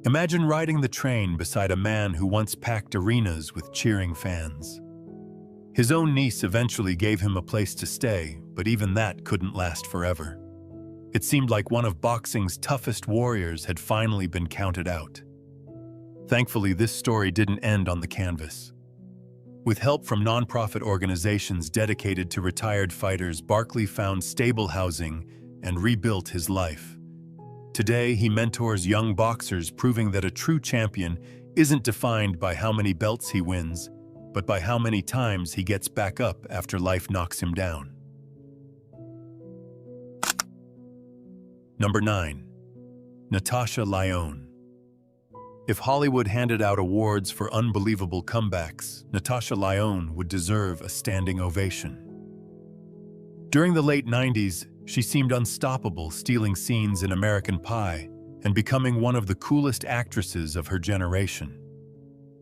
Imagine riding the train beside a man who once packed arenas with cheering fans. His own niece eventually gave him a place to stay, but even that couldn't last forever. It seemed like one of boxing's toughest warriors had finally been counted out. Thankfully, this story didn't end on the canvas. With help from nonprofit organizations dedicated to retired fighters, Barkley found stable housing and rebuilt his life. Today, he mentors young boxers, proving that a true champion isn't defined by how many belts he wins, but by how many times he gets back up after life knocks him down. Number 9. Natasha Lyonne. If Hollywood handed out awards for unbelievable comebacks, Natasha Lyonne would deserve a standing ovation. During the late 90s, she seemed unstoppable, stealing scenes in American Pie and becoming one of the coolest actresses of her generation.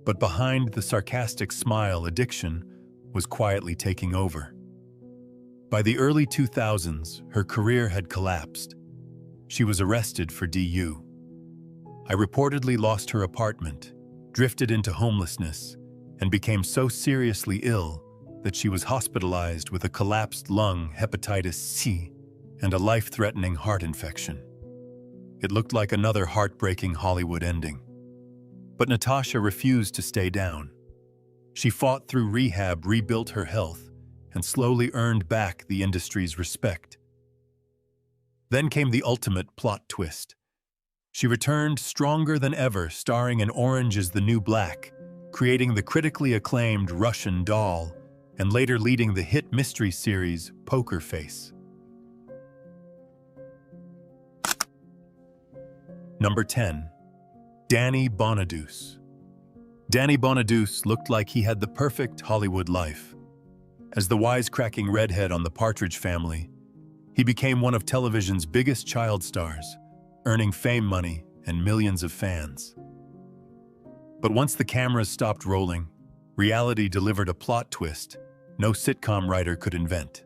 But behind the sarcastic smile, addiction, was quietly taking over. By the early 2000s, her career had collapsed. She was arrested for DU. I reportedly lost her apartment, drifted into homelessness, and became so seriously ill that she was hospitalized with a collapsed lung, hepatitis C, and a life-threatening heart infection. It looked like another heartbreaking Hollywood ending. But Natasha refused to stay down. She fought through rehab, rebuilt her health, and slowly earned back the industry's respect. Then came the ultimate plot twist. She returned stronger than ever, starring in Orange is the New Black, creating the critically acclaimed Russian Doll, and later leading the hit mystery series Poker Face. Number 10. Danny Bonaduce. Danny Bonaduce looked like he had the perfect Hollywood life. As the wisecracking redhead on The Partridge Family, he became one of television's biggest child stars, earning fame money and millions of fans. But once the cameras stopped rolling, reality delivered a plot twist no sitcom writer could invent.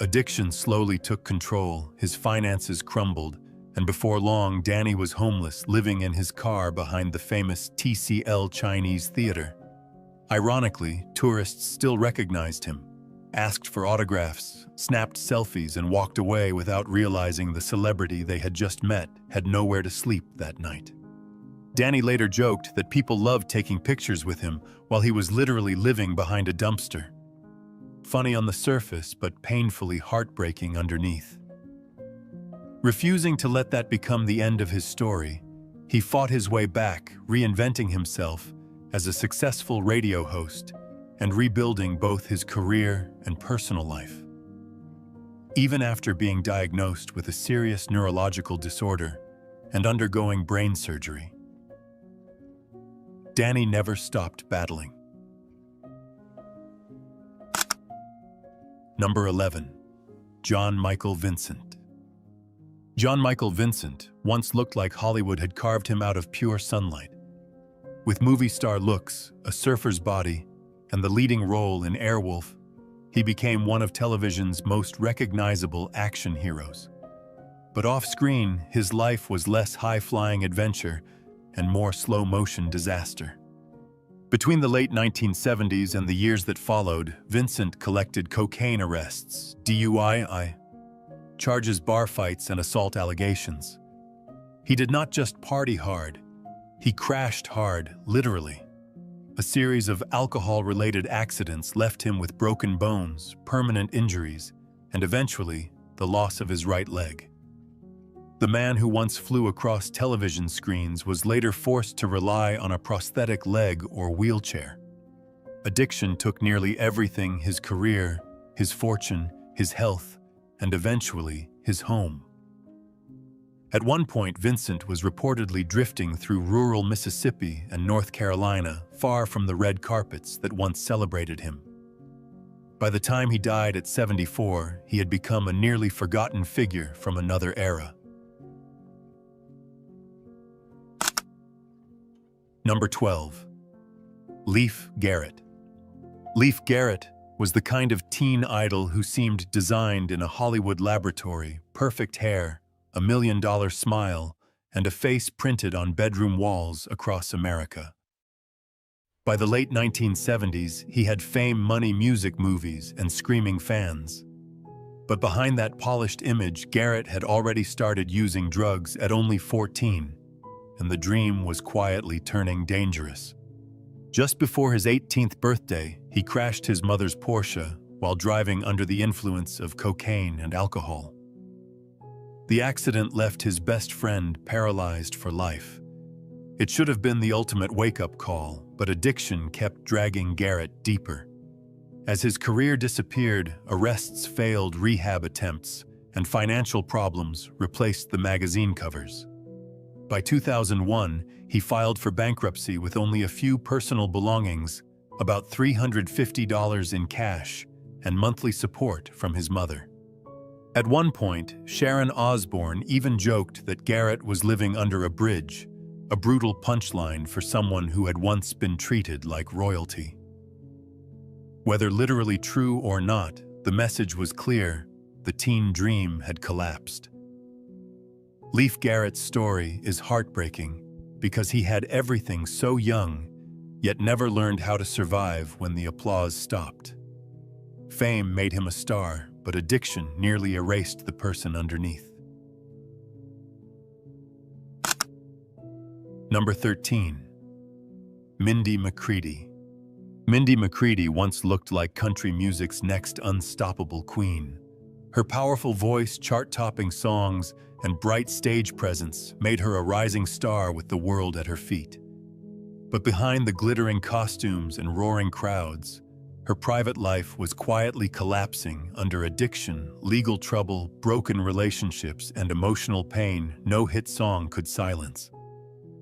Addiction slowly took control, his finances crumbled, and before long, Danny was homeless, living in his car behind the famous TCL Chinese Theater. Ironically, tourists still recognized him, asked for autographs, snapped selfies, and walked away without realizing the celebrity they had just met had nowhere to sleep that night. Danny later joked that people loved taking pictures with him while he was literally living behind a dumpster. Funny on the surface, but painfully heartbreaking underneath. Refusing to let that become the end of his story, he fought his way back, reinventing himself as a successful radio host and rebuilding both his career and personal life. Even after being diagnosed with a serious neurological disorder and undergoing brain surgery, Danny never stopped battling. Number 11. John Michael Vincent. John Michael Vincent once looked like Hollywood had carved him out of pure sunlight. With movie star looks, a surfer's body, and the leading role in Airwolf, he became one of television's most recognizable action heroes. But off-screen, his life was less high-flying adventure and more slow-motion disaster. Between the late 1970s and the years that followed, Vincent collected cocaine arrests, DUI charges, bar fights, and assault allegations. He did not just party hard, he crashed hard, literally. A series of alcohol-related accidents left him with broken bones, permanent injuries, and eventually, the loss of his right leg. The man who once flew across television screens was later forced to rely on a prosthetic leg or wheelchair. Addiction took nearly everything: his career, his fortune, his health, and eventually, his home. At one point, Vincent was reportedly drifting through rural Mississippi and North Carolina, far from the red carpets that once celebrated him. By the time he died at 74, he had become a nearly forgotten figure from another era. Number 12. Leif Garrett. Leif Garrett was the kind of teen idol who seemed designed in a Hollywood laboratory: perfect hair, $1 million smile, and a face printed on bedroom walls across America. By the late 1970s, he had fame, money, music, movies, and screaming fans. But behind that polished image, Garrett had already started using drugs at only 14, and the dream was quietly turning dangerous. Just before his 18th birthday, he crashed his mother's Porsche while driving under the influence of cocaine and alcohol. The accident left his best friend paralyzed for life. It should have been the ultimate wake-up call, but addiction kept dragging Garrett deeper. As his career disappeared, arrests failed rehab attempts, and financial problems replaced the magazine covers. By 2001, he filed for bankruptcy with only a few personal belongings, about $350 in cash, and monthly support from his mother. At one point, Sharon Osbourne even joked that Garrett was living under a bridge, a brutal punchline for someone who had once been treated like royalty. Whether literally true or not, the message was clear: the teen dream had collapsed. Leif Garrett's story is heartbreaking because he had everything so young, yet never learned how to survive when the applause stopped. Fame made him a star, but addiction nearly erased the person underneath. Number 13. Mindy McCready. Mindy McCready once looked like country music's next unstoppable queen. Her powerful voice, chart-topping songs, and bright stage presence made her a rising star with the world at her feet. But behind the glittering costumes and roaring crowds, her private life was quietly collapsing under addiction, legal trouble, broken relationships, and emotional pain no hit song could silence.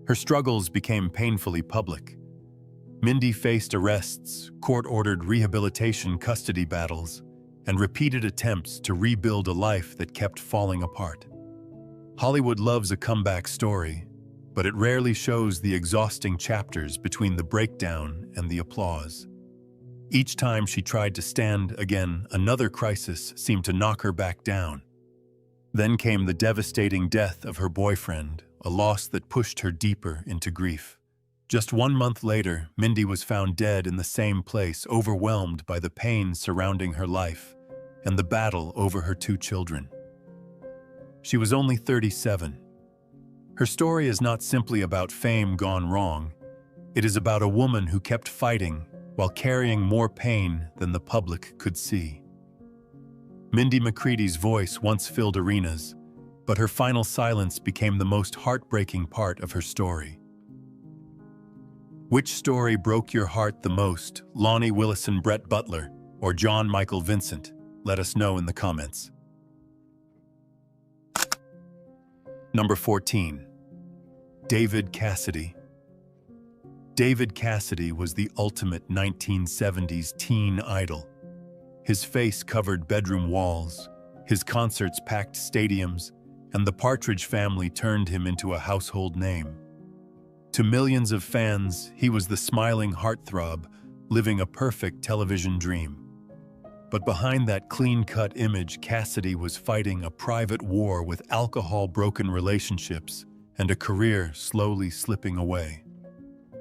Her struggles became painfully public. Mindy faced arrests, court-ordered rehabilitation custody battles, and repeated attempts to rebuild a life that kept falling apart. Hollywood loves a comeback story, but it rarely shows the exhausting chapters between the breakdown and the applause. Each time she tried to stand again, another crisis seemed to knock her back down. Then came the devastating death of her boyfriend, a loss that pushed her deeper into grief. Just 1 month later, Mindy was found dead in the same place, overwhelmed by the pain surrounding her life and the battle over her 2 children. She was only 37. Her story is not simply about fame gone wrong. It is about a woman who kept fighting while carrying more pain than the public could see. Mindy McCready's voice once filled arenas, but her final silence became the most heartbreaking part of her story. Which story broke your heart the most, Lonnie Willison Brett Butler or John Michael Vincent? Let us know in the comments. Number 14. David Cassidy. David Cassidy was the ultimate 1970s teen idol. His face covered bedroom walls, his concerts packed stadiums, and the Partridge Family turned him into a household name. To millions of fans, he was the smiling heartthrob, living a perfect television dream. But behind that clean-cut image, Cassidy was fighting a private war with alcohol, broken relationships, and a career slowly slipping away.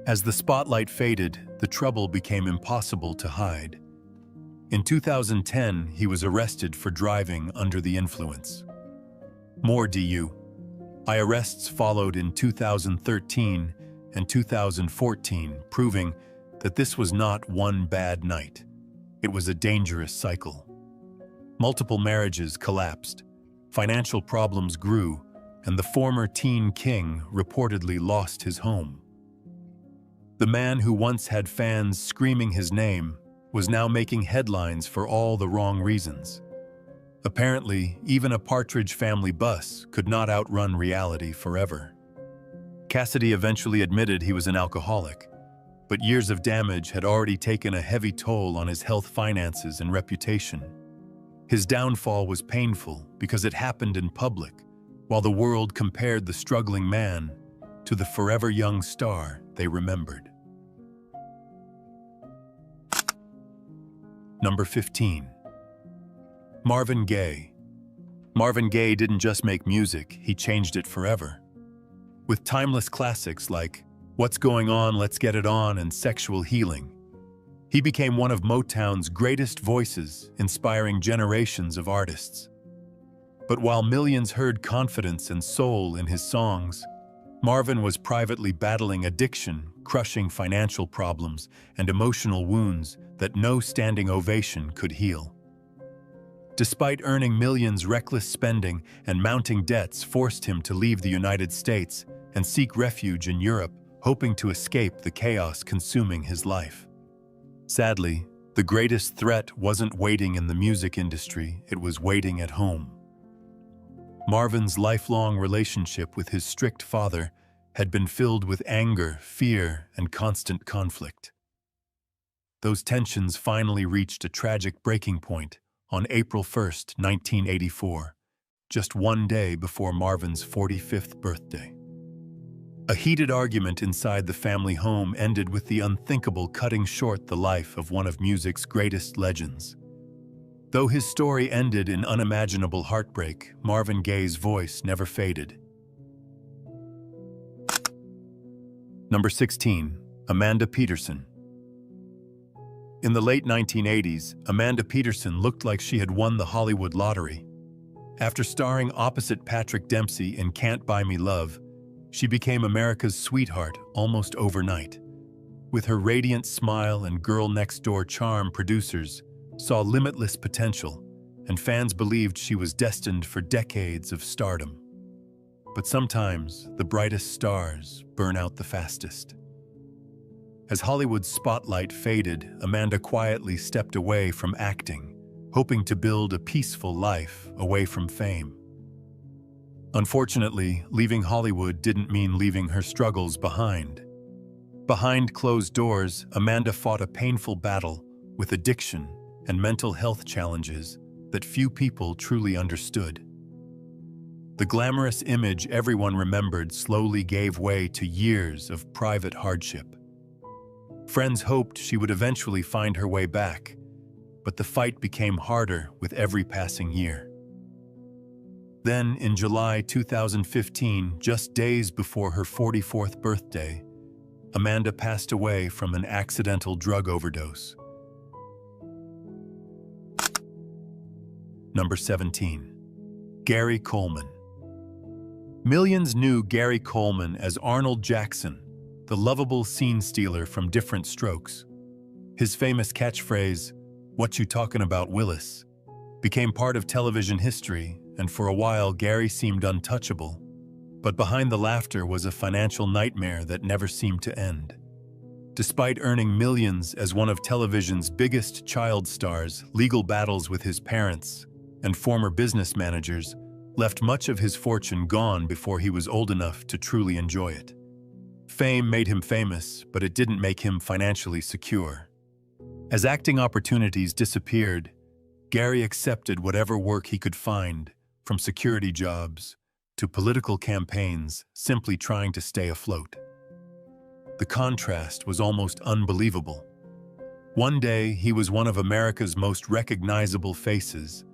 As the spotlight faded, the trouble became impossible to hide. In 2010, he was arrested for driving under the influence. More DUI arrests followed in 2013 and 2014, proving that this was not one bad night. It was a dangerous cycle. Multiple marriages collapsed, financial problems grew, and the former teen king reportedly lost his home. The man who once had fans screaming his name was now making headlines for all the wrong reasons. Apparently, even a Partridge Family bus could not outrun reality forever. Cassidy eventually admitted he was an alcoholic, but years of damage had already taken a heavy toll on his health, finances, and reputation. His downfall was painful because it happened in public, while the world compared the struggling man to the forever young star they remembered. Number 15. Marvin Gaye. Marvin Gaye didn't just make music, he changed it forever. With timeless classics like What's Going On, Let's Get It On, and Sexual Healing, he became one of Motown's greatest voices, inspiring generations of artists. But while millions heard confidence and soul in his songs, Marvin was privately battling addiction, crushing financial problems, and emotional wounds that no standing ovation could heal. Despite earning millions, reckless spending and mounting debts forced him to leave the United States and seek refuge in Europe, hoping to escape the chaos consuming his life. Sadly, the greatest threat wasn't waiting in the music industry, it was waiting at home. Marvin's lifelong relationship with his strict father had been filled with anger, fear, and constant conflict. Those tensions finally reached a tragic breaking point on April 1, 1984, just one day before Marvin's 45th birthday. A heated argument inside the family home ended with the unthinkable cutting short the life of one of music's greatest legends. Though his story ended in unimaginable heartbreak, Marvin Gaye's voice never faded. Number 16. Amanda Peterson. In the late 1980s, Amanda Peterson looked like she had won the Hollywood lottery. After starring opposite Patrick Dempsey in Can't Buy Me Love, she became America's sweetheart almost overnight. With her radiant smile and girl-next-door charm, producers saw limitless potential, and fans believed she was destined for decades of stardom. But sometimes, the brightest stars burn out the fastest. As Hollywood's spotlight faded, Amanda quietly stepped away from acting, hoping to build a peaceful life away from fame. Unfortunately, leaving Hollywood didn't mean leaving her struggles behind. Behind closed doors, Amanda fought a painful battle with addiction and mental health challenges that few people truly understood. The glamorous image everyone remembered slowly gave way to years of private hardship. Friends hoped she would eventually find her way back, but the fight became harder with every passing year. Then, in July 2015, just days before her 44th birthday, Amanda passed away from an accidental drug overdose. Number 17. Gary Coleman. Millions knew Gary Coleman as Arnold Jackson, the lovable scene stealer from Different Strokes. His famous catchphrase, "What you talkin' about, Willis?" became part of television history, and for a while Gary seemed untouchable. But behind the laughter was a financial nightmare that never seemed to end. Despite earning millions as one of television's biggest child stars, legal battles with his parents and former business managers left much of his fortune gone before he was old enough to truly enjoy it. Fame made him famous, but it didn't make him financially secure. As acting opportunities disappeared, Gary accepted whatever work he could find, from security jobs to political campaigns, simply trying to stay afloat. The contrast was almost unbelievable. One day, he was one of America's most recognizable faces,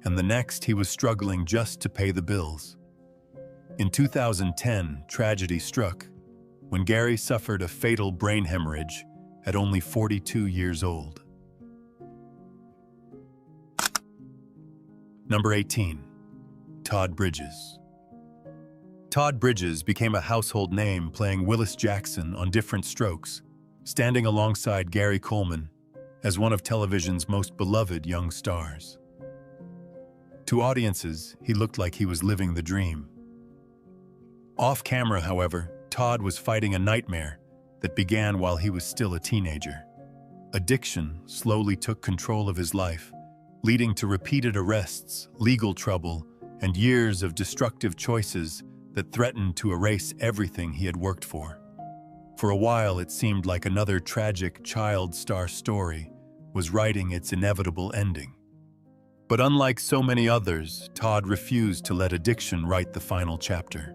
and the next he was struggling just to pay the bills. In 2010, tragedy struck when Gary suffered a fatal brain hemorrhage at only 42 years old. Number 18. Todd Bridges. Todd Bridges became a household name playing Willis Jackson on Different Strokes, standing alongside Gary Coleman as one of television's most beloved young stars. To audiences, he looked like he was living the dream. Off camera, however, Todd was fighting a nightmare that began while he was still a teenager. Addiction slowly took control of his life, leading to repeated arrests, legal trouble, and years of destructive choices that threatened to erase everything he had worked for. For a while, it seemed like another tragic child star story was writing its inevitable ending. But unlike so many others, Todd refused to let addiction write the final chapter.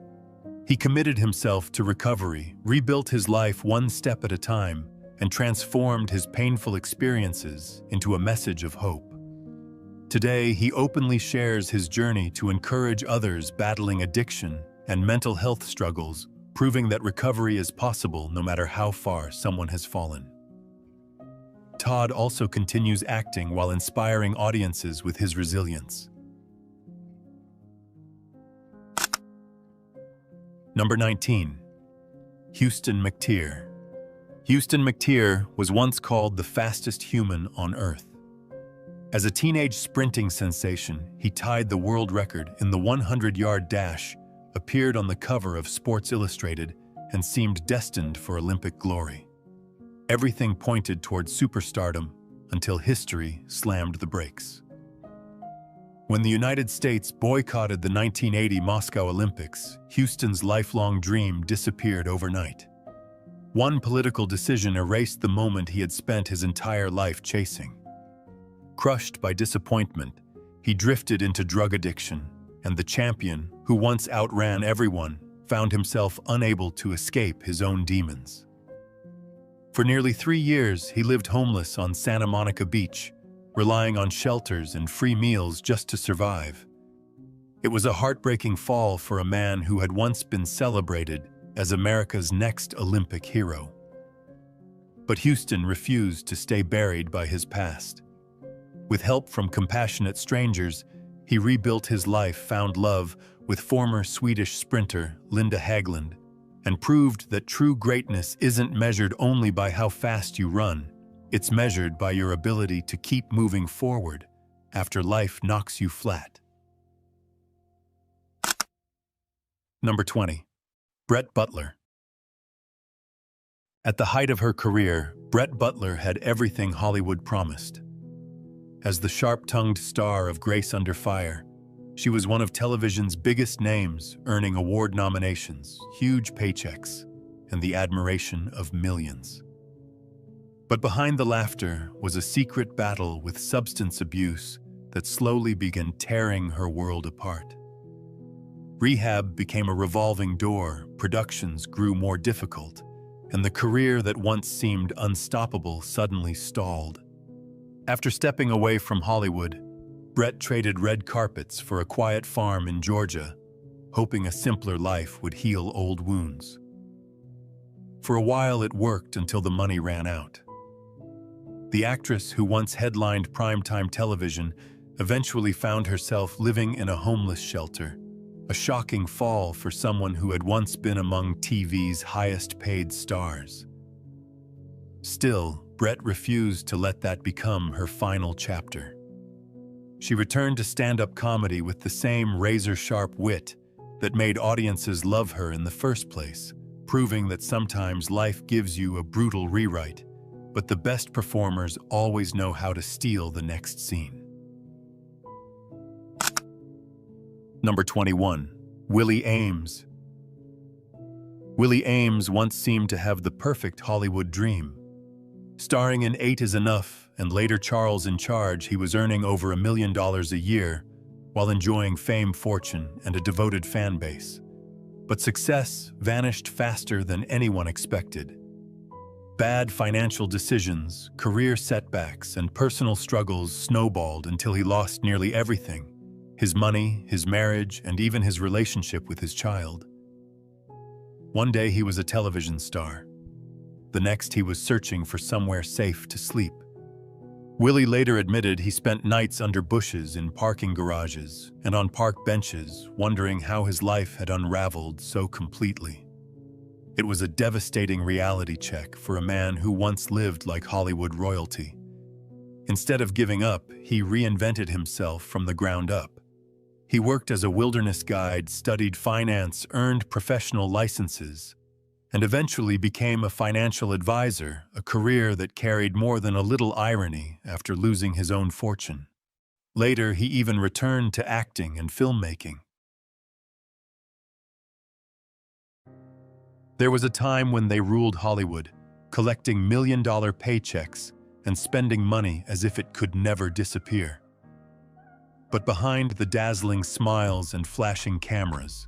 He committed himself to recovery, rebuilt his life one step at a time, and transformed his painful experiences into a message of hope. Today, he openly shares his journey to encourage others battling addiction and mental health struggles, proving that recovery is possible no matter how far someone has fallen. Todd also continues acting while inspiring audiences with his resilience. Number 19. Houston McTeer. Houston McTeer was once called the fastest human on Earth. As a teenage sprinting sensation, he tied the world record in the 100-yard dash, appeared on the cover of Sports Illustrated, and seemed destined for Olympic glory. Everything pointed toward superstardom until history slammed the brakes. When the United States boycotted the 1980 Moscow Olympics, Houston's lifelong dream disappeared overnight. One political decision erased the moment he had spent his entire life chasing. Crushed by disappointment, he drifted into drug addiction, and the champion, who once outran everyone, found himself unable to escape his own demons. For nearly 3 years, he lived homeless on Santa Monica Beach, relying on shelters and free meals just to survive. It was a heartbreaking fall for a man who had once been celebrated as America's next Olympic hero. But Houston refused to stay buried by his past. With help from compassionate strangers, he rebuilt his life, found love with former Swedish sprinter Linda Hägglund, and proved that true greatness isn't measured only by how fast you run. It's measured by your ability to keep moving forward after life knocks you flat. Number 20. Brett Butler. At the height of her career, Brett Butler had everything Hollywood promised. As the sharp-tongued star of Grace Under Fire, she was one of television's biggest names, earning award nominations, huge paychecks, and the admiration of millions. But behind the laughter was a secret battle with substance abuse that slowly began tearing her world apart. Rehab became a revolving door, productions grew more difficult, and the career that once seemed unstoppable suddenly stalled. After stepping away from Hollywood, Brett traded red carpets for a quiet farm in Georgia, hoping a simpler life would heal old wounds. For a while it worked until the money ran out. The actress who once headlined primetime television eventually found herself living in a homeless shelter, a shocking fall for someone who had once been among TV's highest-paid stars. Still, Brett refused to let that become her final chapter. She returned to stand-up comedy with the same razor-sharp wit that made audiences love her in the first place, proving that sometimes life gives you a brutal rewrite, but the best performers always know how to steal the next scene. Number 21. Willie Ames. Willie Ames once seemed to have the perfect Hollywood dream. Starring in 8 is Enough and later Charles in Charge, he was earning over $1 million a year while enjoying fame, fortune, and a devoted fan base. But success vanished faster than anyone expected. Bad financial decisions, career setbacks, and personal struggles snowballed until he lost nearly everything: his money, his marriage, and even his relationship with his child. One day he was a television star. The next he was searching for somewhere safe to sleep. Willie later admitted he spent nights under bushes in parking garages and on park benches, wondering how his life had unraveled so completely. It was a devastating reality check for a man who once lived like Hollywood royalty. Instead of giving up, he reinvented himself from the ground up. He worked as a wilderness guide, studied finance, earned professional licenses, and eventually became a financial advisor, a career that carried more than a little irony after losing his own fortune. Later, he even returned to acting and filmmaking. There was a time when they ruled Hollywood, collecting million-dollar paychecks and spending money as if it could never disappear. But behind the dazzling smiles and flashing cameras,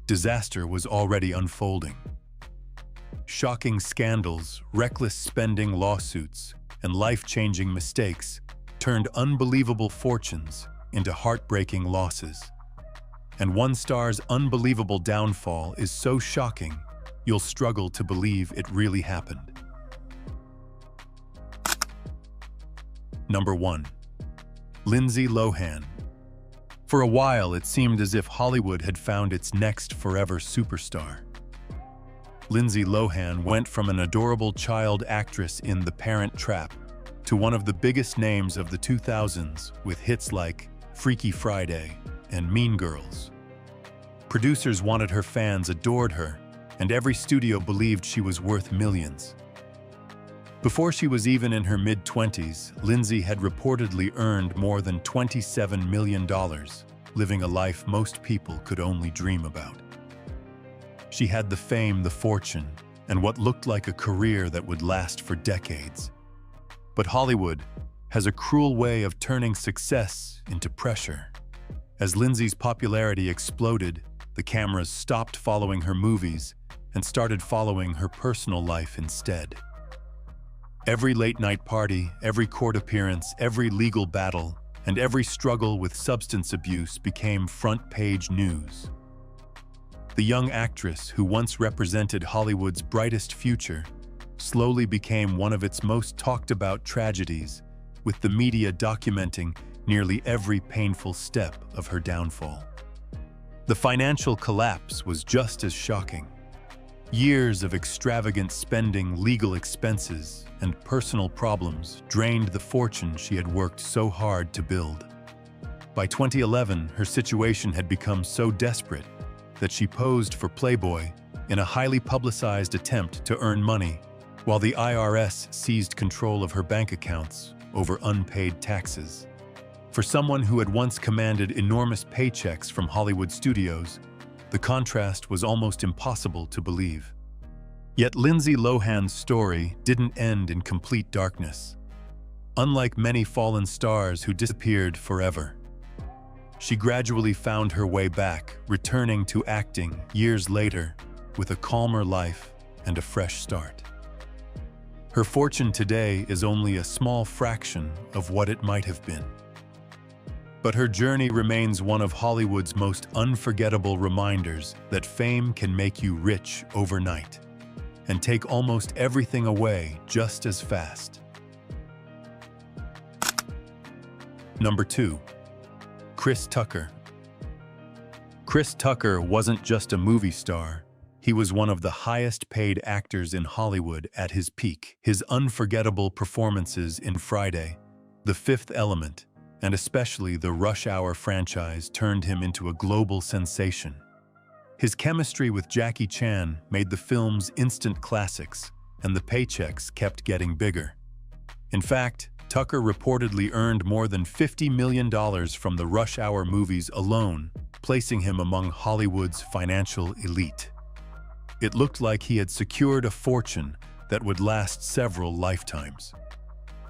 disaster was already unfolding. Shocking scandals, reckless spending, lawsuits, and life-changing mistakes turned unbelievable fortunes into heartbreaking losses. And one star's unbelievable downfall is so shocking, you'll struggle to believe it really happened. Number 1. Lindsay Lohan. For a while, it seemed as if Hollywood had found its next forever superstar. Lindsay Lohan went from an adorable child actress in The Parent Trap to one of the biggest names of the 2000s with hits like Freaky Friday and Mean Girls. Producers wanted her, fans adored her, and every studio believed she was worth millions. Before she was even in her mid-20s, Lindsay had reportedly earned more than $27 million, living a life most people could only dream about. She had the fame, the fortune, and what looked like a career that would last for decades. But Hollywood has a cruel way of turning success into pressure. As Lindsay's popularity exploded, the cameras stopped following her movies and started following her personal life instead. Every late-night party, every court appearance, every legal battle, and every struggle with substance abuse became front-page news. The young actress who once represented Hollywood's brightest future slowly became one of its most talked-about tragedies, with the media documenting nearly every painful step of her downfall. The financial collapse was just as shocking. Years of extravagant spending, legal expenses, and personal problems drained the fortune she had worked so hard to build. By 2011, her situation had become so desperate that she posed for Playboy in a highly publicized attempt to earn money, while the IRS seized control of her bank accounts over unpaid taxes. For someone who had once commanded enormous paychecks from Hollywood studios, the contrast was almost impossible to believe. Yet Lindsay Lohan's story didn't end in complete darkness. Unlike many fallen stars who disappeared forever, she gradually found her way back, returning to acting years later with a calmer life and a fresh start. Her fortune today is only a small fraction of what it might have been. But her journey remains one of Hollywood's most unforgettable reminders that fame can make you rich overnight and take almost everything away just as fast. Number 2. Chris Tucker. Chris Tucker wasn't just a movie star. He was one of the highest-paid actors in Hollywood at his peak. His unforgettable performances in Friday, The Fifth Element, and especially the Rush Hour franchise turned him into a global sensation. His chemistry with Jackie Chan made the films instant classics, and the paychecks kept getting bigger. In fact, Tucker reportedly earned more than $50 million from the Rush Hour movies alone, placing him among Hollywood's financial elite. It looked like he had secured a fortune that would last several lifetimes.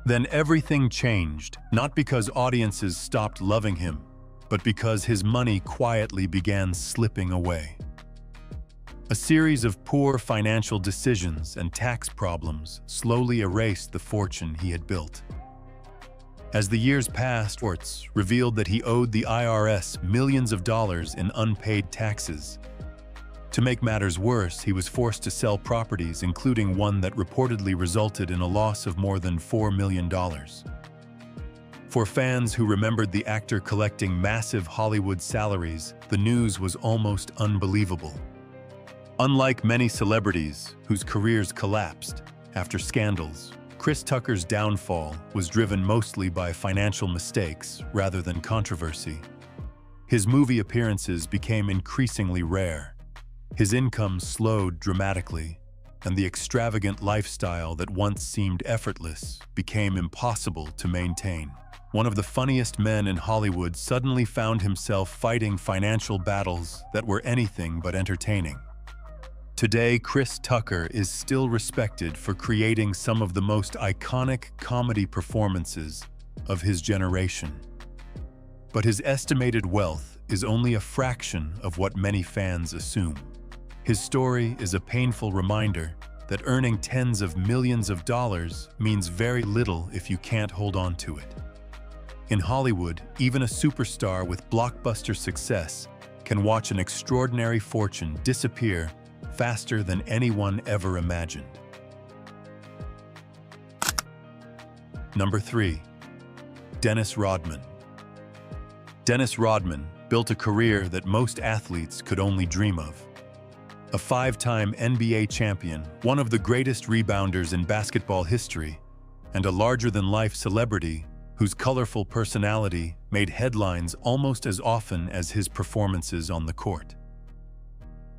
Then everything changed, not because audiences stopped loving him, but because his money quietly began slipping away. A series of poor financial decisions and tax problems slowly erased the fortune he had built. As the years passed, reports revealed that he owed the IRS millions of dollars in unpaid taxes. To make matters worse, he was forced to sell properties, including one that reportedly resulted in a loss of more than $4 million. For fans who remembered the actor collecting massive Hollywood salaries, the news was almost unbelievable. Unlike many celebrities whose careers collapsed after scandals, Chris Tucker's downfall was driven mostly by financial mistakes rather than controversy. His movie appearances became increasingly rare. His income slowed dramatically, and the extravagant lifestyle that once seemed effortless became impossible to maintain. One of the funniest men in Hollywood suddenly found himself fighting financial battles that were anything but entertaining. Today, Chris Tucker is still respected for creating some of the most iconic comedy performances of his generation. But his estimated wealth is only a fraction of what many fans assume. His story is a painful reminder that earning tens of millions of dollars means very little if you can't hold on to it. In Hollywood, even a superstar with blockbuster success can watch an extraordinary fortune disappear faster than anyone ever imagined. Number 3. Dennis Rodman. Dennis Rodman built a career that most athletes could only dream of. A 5-time NBA champion, one of the greatest rebounders in basketball history, and a larger-than-life celebrity whose colorful personality made headlines almost as often as his performances on the court.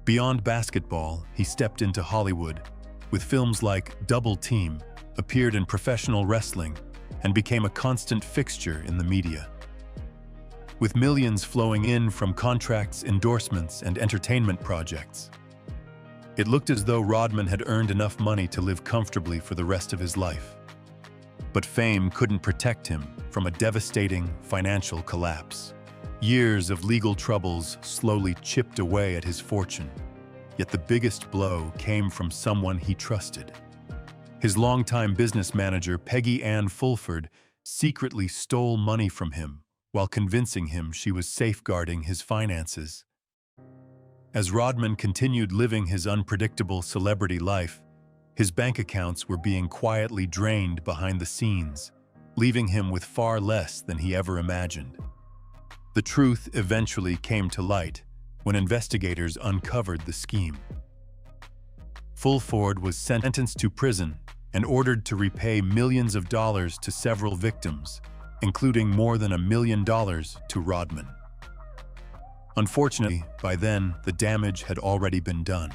Beyond basketball, he stepped into Hollywood, with films like Double Team, appeared in professional wrestling, and became a constant fixture in the media. With millions flowing in from contracts, endorsements, and entertainment projects, it looked as though Rodman had earned enough money to live comfortably for the rest of his life. But fame couldn't protect him from a devastating financial collapse. Years of legal troubles slowly chipped away at his fortune, yet the biggest blow came from someone he trusted. His longtime business manager, Peggy Ann Fulford, secretly stole money from him while convincing him she was safeguarding his finances. As Rodman continued living his unpredictable celebrity life, his bank accounts were being quietly drained behind the scenes, leaving him with far less than he ever imagined. The truth eventually came to light when investigators uncovered the scheme. Fulford was sentenced to prison and ordered to repay millions of dollars to several victims, including more than $1 million to Rodman. Unfortunately, by then, the damage had already been done.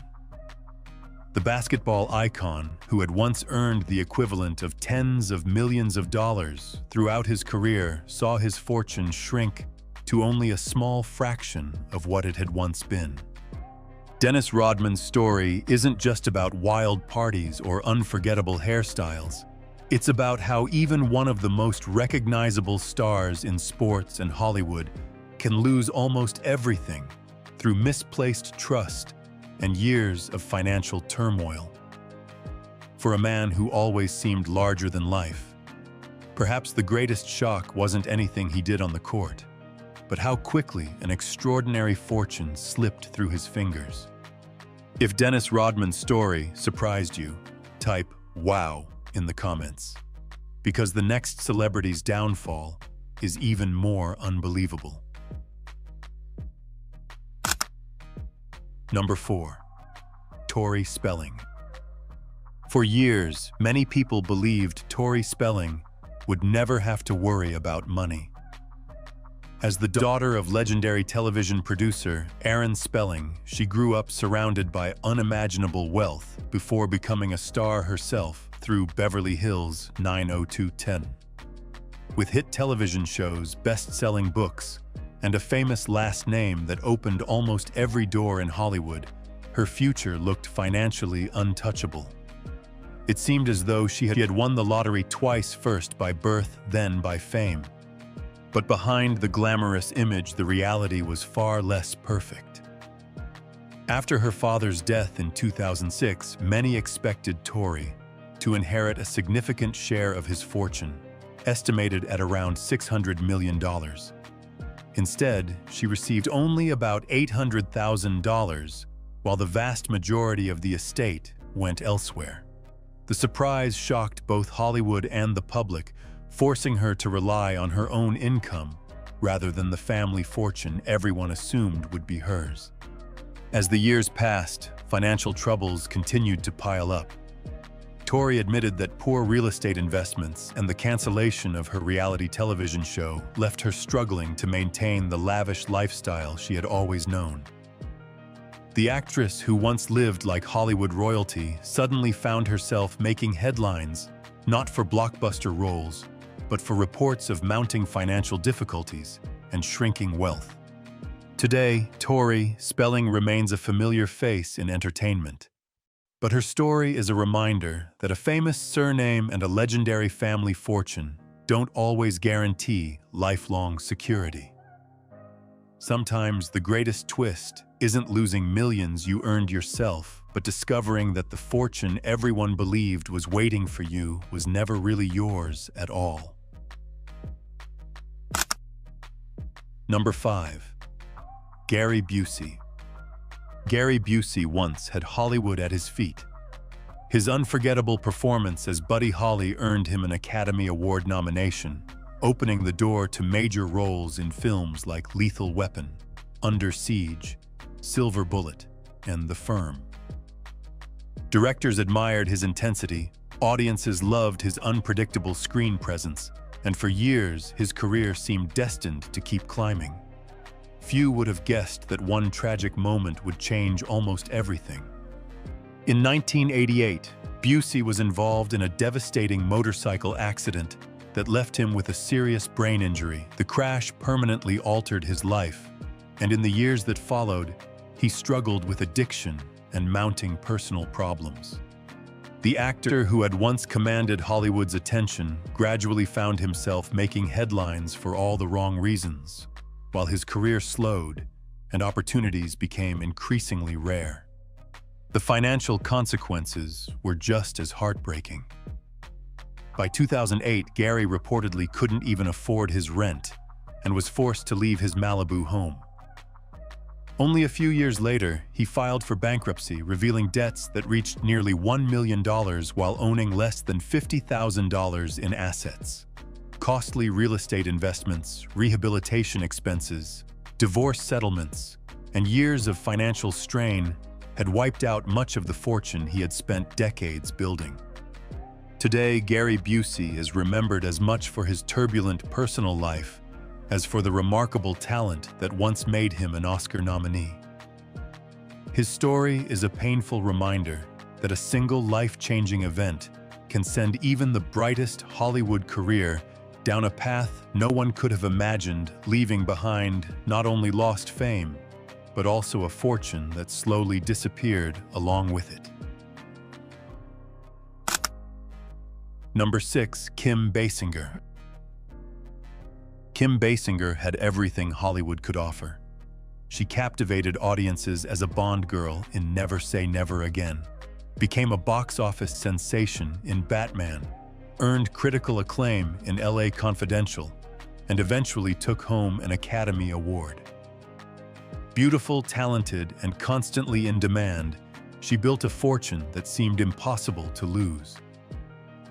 The basketball icon, who had once earned the equivalent of tens of millions of dollars throughout his career, saw his fortune shrink to only a small fraction of what it had once been. Dennis Rodman's story isn't just about wild parties or unforgettable hairstyles. It's about how even one of the most recognizable stars in sports and Hollywood can lose almost everything through misplaced trust and years of financial turmoil. For a man who always seemed larger than life, perhaps the greatest shock wasn't anything he did on the court, but how quickly an extraordinary fortune slipped through his fingers. If Dennis Rodman's story surprised you, type "wow" in the comments, because the next celebrity's downfall is even more unbelievable. Number 4. Tori Spelling. For years, many people believed Tori Spelling would never have to worry about money. As the daughter of legendary television producer Aaron Spelling, she grew up surrounded by unimaginable wealth before becoming a star herself through Beverly Hills 90210. With hit television shows, best-selling books, and a famous last name that opened almost every door in Hollywood, her future looked financially untouchable. It seemed as though she had won the lottery twice, first by birth, then by fame. But behind the glamorous image, the reality was far less perfect. After her father's death in 2006, many expected Tori to inherit a significant share of his fortune, estimated at around $600 million. Instead, she received only about $800,000, while the vast majority of the estate went elsewhere. The surprise shocked both Hollywood and the public, forcing her to rely on her own income rather than the family fortune everyone assumed would be hers. As the years passed, financial troubles continued to pile up. Tori admitted that poor real estate investments and the cancellation of her reality television show left her struggling to maintain the lavish lifestyle she had always known. The actress, who once lived like Hollywood royalty, suddenly found herself making headlines, not for blockbuster roles, but for reports of mounting financial difficulties and shrinking wealth. Today, Tori Spelling remains a familiar face in entertainment. But her story is a reminder that a famous surname and a legendary family fortune don't always guarantee lifelong security. Sometimes the greatest twist isn't losing millions you earned yourself, but discovering that the fortune everyone believed was waiting for you was never really yours at all. Number 5. Gary Busey. Gary Busey once had Hollywood at his feet. His unforgettable performance as Buddy Holly earned him an Academy Award nomination, opening the door to major roles in films like Lethal Weapon, Under Siege, Silver Bullet, and The Firm. Directors admired his intensity, audiences loved his unpredictable screen presence, and for years his career seemed destined to keep climbing. Few would have guessed that one tragic moment would change almost everything. In 1988, Busey was involved in a devastating motorcycle accident that left him with a serious brain injury. The crash permanently altered his life, and in the years that followed, he struggled with addiction and mounting personal problems. The actor, who had once commanded Hollywood's attention, gradually found himself making headlines for all the wrong reasons. while his career slowed and opportunities became increasingly rare. The financial consequences were just as heartbreaking. By 2008, Gary reportedly couldn't even afford his rent and was forced to leave his Malibu home. Only a few years later, he filed for bankruptcy, revealing debts that reached nearly $1 million while owning less than $50,000 in assets. Costly real estate investments, rehabilitation expenses, divorce settlements, and years of financial strain had wiped out much of the fortune he had spent decades building. Today, Gary Busey is remembered as much for his turbulent personal life as for the remarkable talent that once made him an Oscar nominee. His story is a painful reminder that a single life-changing event can send even the brightest Hollywood career down a path no one could have imagined, leaving behind not only lost fame, but also a fortune that slowly disappeared along with it. Number 6. Kim Basinger. Kim Basinger had everything Hollywood could offer. She captivated audiences as a Bond girl in Never Say Never Again, became a box office sensation in Batman, earned critical acclaim in LA Confidential, and eventually took home an Academy Award. Beautiful, talented, and constantly in demand, she built a fortune that seemed impossible to lose.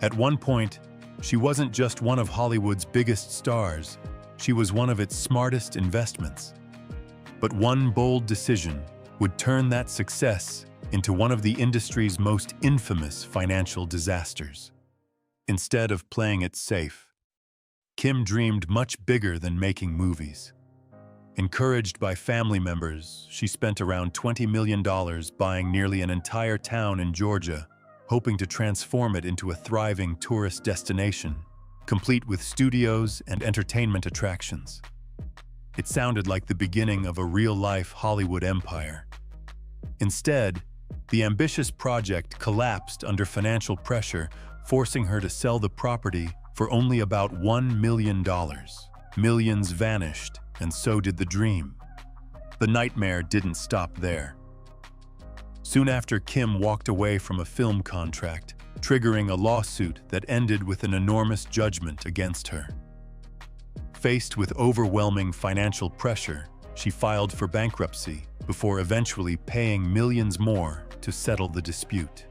At one point, she wasn't just one of Hollywood's biggest stars, she was one of its smartest investments. But one bold decision would turn that success into one of the industry's most infamous financial disasters. Instead of playing it safe, Kim dreamed much bigger than making movies. Encouraged by family members, she spent around $20 million buying nearly an entire town in Georgia, hoping to transform it into a thriving tourist destination, complete with studios and entertainment attractions. It sounded like the beginning of a real-life Hollywood empire. Instead, the ambitious project collapsed under financial pressure, forcing her to sell the property for only about $1 million. Millions vanished, and so did the dream. The nightmare didn't stop there. Soon after, Kim walked away from a film contract, triggering a lawsuit that ended with an enormous judgment against her. Faced with overwhelming financial pressure, she filed for bankruptcy before eventually paying millions more to settle the dispute.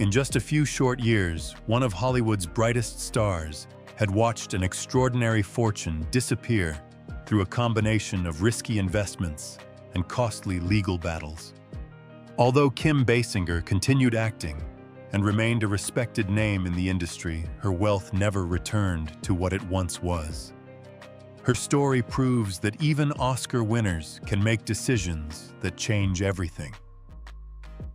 In just a few short years, one of Hollywood's brightest stars had watched an extraordinary fortune disappear through a combination of risky investments and costly legal battles. Although Kim Basinger continued acting and remained a respected name in the industry, her wealth never returned to what it once was. Her story proves that even Oscar winners can make decisions that change everything.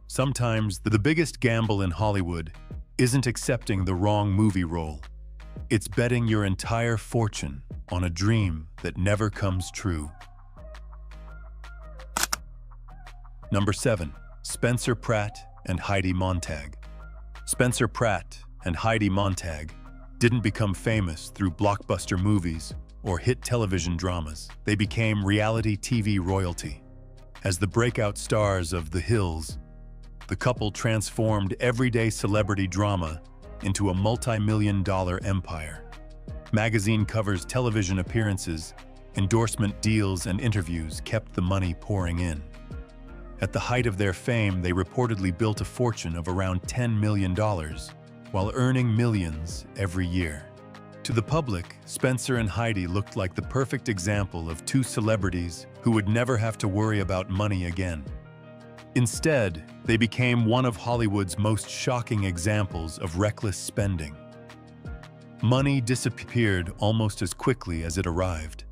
Sometimes the biggest gamble in Hollywood isn't accepting the wrong movie role. It's betting your entire fortune on a dream that never comes true. Number 7. Spencer Pratt and Heidi Montag. Spencer Pratt and Heidi Montag didn't become famous through blockbuster movies or hit television dramas. They became reality TV royalty. As the breakout stars of The Hills, the couple transformed everyday celebrity drama into a multi-million-dollar empire. Magazine covers, television appearances, endorsement deals, and interviews kept the money pouring in. At the height of their fame, they reportedly built a fortune of around $10 million, while earning millions every year. To the public, Spencer and Heidi looked like the perfect example of two celebrities who would never have to worry about money again. Instead, they became one of Hollywood's most shocking examples of reckless spending. Money disappeared almost as quickly as it arrived.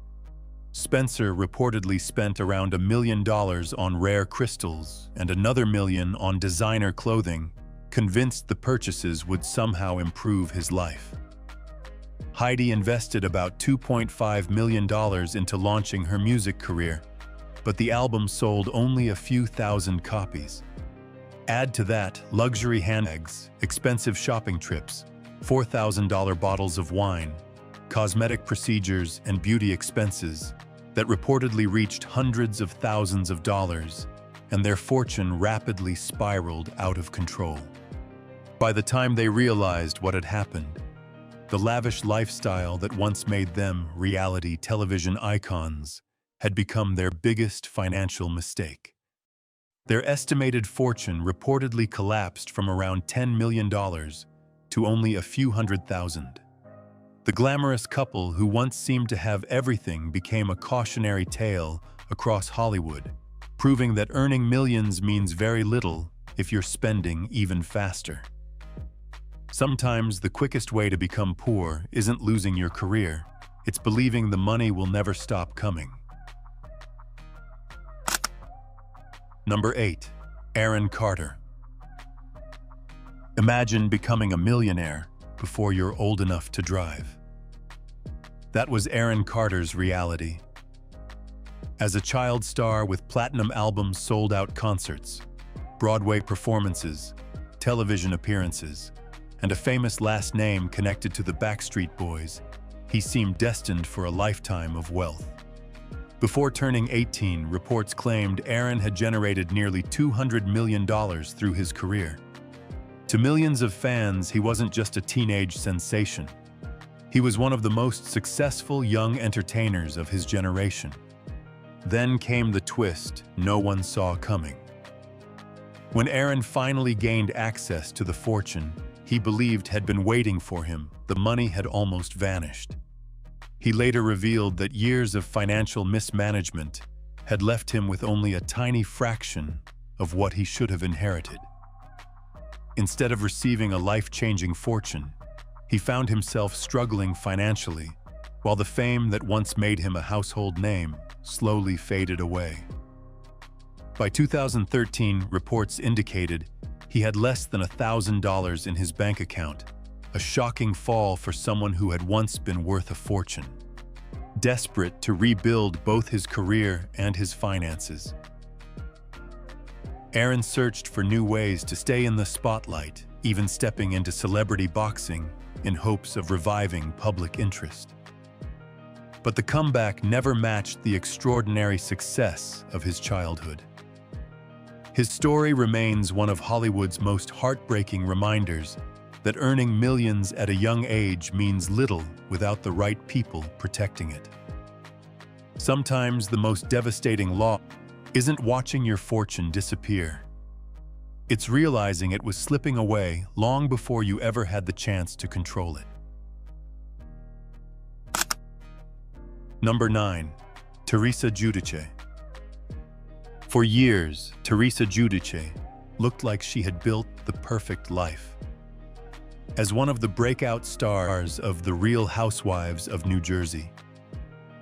Spencer reportedly spent around $1 million on rare crystals and another $1 million on designer clothing, convinced the purchases would somehow improve his life. Heidi invested about $2.5 million into launching her music career, but the album sold only a few thousand copies. Add to that luxury handbags, expensive shopping trips, $4,000 bottles of wine, cosmetic procedures, and beauty expenses that reportedly reached hundreds of thousands of dollars, and their fortune rapidly spiraled out of control. By the time they realized what had happened, the lavish lifestyle that once made them reality television icons had become their biggest financial mistake. Their estimated fortune reportedly collapsed from around $10 million to only a few $100,000. The glamorous couple who once seemed to have everything became a cautionary tale across Hollywood, proving that earning millions means very little if you're spending even faster. Sometimes the quickest way to become poor isn't losing your career, it's believing the money will never stop coming. Number 8. Aaron Carter. Imagine becoming a millionaire before you're old enough to drive. That was Aaron Carter's reality. As a child star with platinum albums, sold-out concerts, Broadway performances, television appearances, and a famous last name connected to the Backstreet Boys, he seemed destined for a lifetime of wealth. Before turning 18, reports claimed Aaron had generated nearly $200 million through his career. To millions of fans, he wasn't just a teenage sensation. He was one of the most successful young entertainers of his generation. Then came the twist no one saw coming. When Aaron finally gained access to the fortune he believed had been waiting for him, the money had almost vanished. He later revealed that years of financial mismanagement had left him with only a tiny fraction of what he should have inherited. Instead of receiving a life-changing fortune, he found himself struggling financially, while the fame that once made him a household name slowly faded away. By 2013, reports indicated he had less than $1,000 in his bank account, a shocking fall for someone who had once been worth a fortune. Desperate to rebuild both his career and his finances, Aaron searched for new ways to stay in the spotlight, even stepping into celebrity boxing in hopes of reviving public interest. But the comeback never matched the extraordinary success of his childhood. His story remains one of Hollywood's most heartbreaking reminders that earning millions at a young age means little without the right people protecting it. Sometimes the most devastating loss isn't watching your fortune disappear. It's realizing it was slipping away long before you ever had the chance to control it. Number 9. Teresa Giudice. For years, Teresa Giudice looked like she had built the perfect life. As one of the breakout stars of The Real Housewives of New Jersey,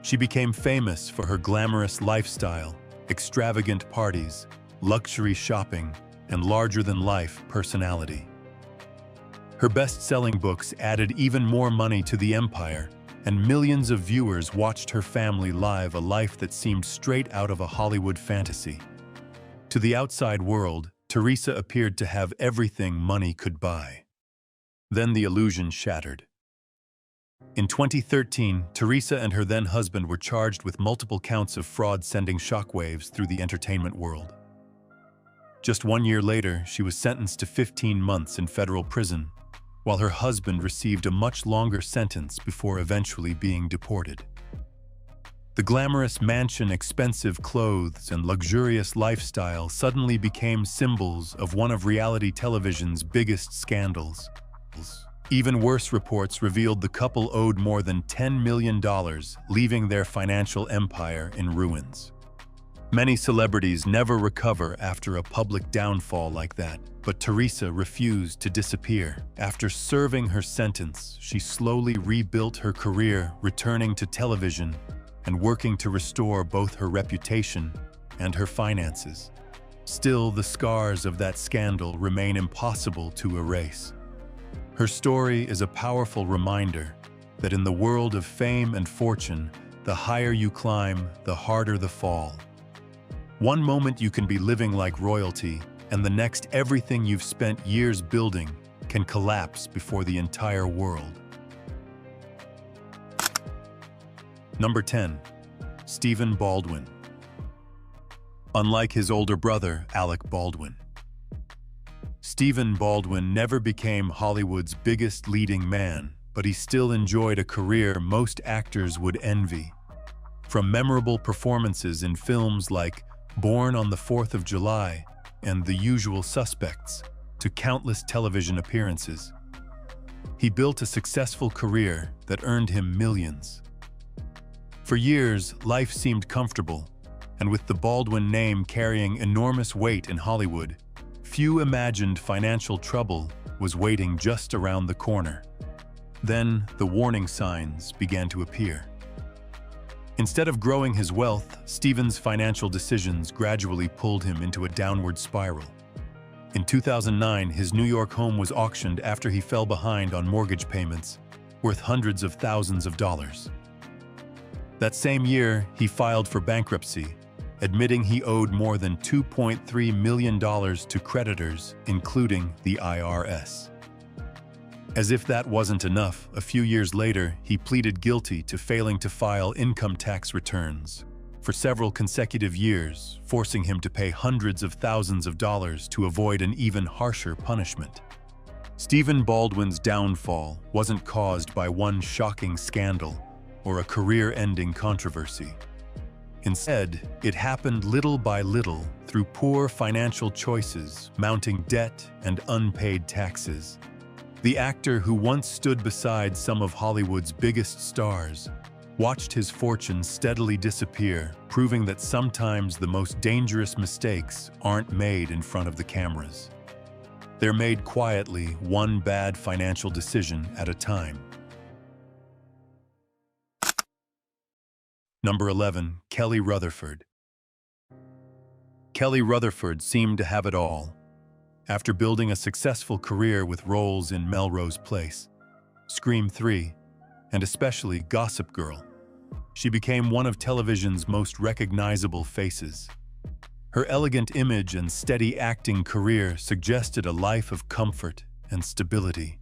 she became famous for her glamorous lifestyle, extravagant parties, luxury shopping, and larger-than-life personality. Her best-selling books added even more money to the empire, and millions of viewers watched her family live a life that seemed straight out of a Hollywood fantasy. To the outside world, Teresa appeared to have everything money could buy. Then the illusion shattered. In 2013, Teresa and her then-husband were charged with multiple counts of fraud, sending shockwaves through the entertainment world. Just 1 year later, she was sentenced to 15 months in federal prison, while her husband received a much longer sentence before eventually being deported. The glamorous mansion, expensive clothes, and luxurious lifestyle suddenly became symbols of one of reality television's biggest scandals. Even worse reports revealed the couple owed more than $10 million, leaving their financial empire in ruins. Many celebrities never recover after a public downfall like that, but Teresa refused to disappear. After serving her sentence, she slowly rebuilt her career, returning to television and working to restore both her reputation and her finances. Still, the scars of that scandal remain impossible to erase. Her story is a powerful reminder that in the world of fame and fortune, the higher you climb, the harder the fall. One moment you can be living like royalty, and the next everything you've spent years building can collapse before the entire world. Number 10. Stephen Baldwin. Unlike his older brother, Alec Baldwin, Stephen Baldwin never became Hollywood's biggest leading man, but he still enjoyed a career most actors would envy. From memorable performances in films like Born on the 4th of July and The Usual Suspects, to countless television appearances, he built a successful career that earned him millions. For years, life seemed comfortable, and with the Baldwin name carrying enormous weight in Hollywood, few imagined financial trouble was waiting just around the corner. Then, the warning signs began to appear. Instead of growing his wealth, Stephen's financial decisions gradually pulled him into a downward spiral. In 2009, his New York home was auctioned after he fell behind on mortgage payments, worth hundreds of thousands of dollars. That same year, he filed for bankruptcy, admitting he owed more than $2.3 million to creditors, including the IRS. As if that wasn't enough, a few years later, he pleaded guilty to failing to file income tax returns for several consecutive years, forcing him to pay hundreds of thousands of dollars to avoid an even harsher punishment. Stephen Baldwin's downfall wasn't caused by one shocking scandal or a career-ending controversy. Instead, it happened little by little through poor financial choices, mounting debt, and unpaid taxes. The actor who once stood beside some of Hollywood's biggest stars watched his fortune steadily disappear, proving that sometimes the most dangerous mistakes aren't made in front of the cameras. They're made quietly, one bad financial decision at a time. Number 11. Kelly Rutherford. Kelly Rutherford seemed to have it all. After building a successful career with roles in Melrose Place, Scream 3, and especially Gossip Girl, she became one of television's most recognizable faces. Her elegant image and steady acting career suggested a life of comfort and stability.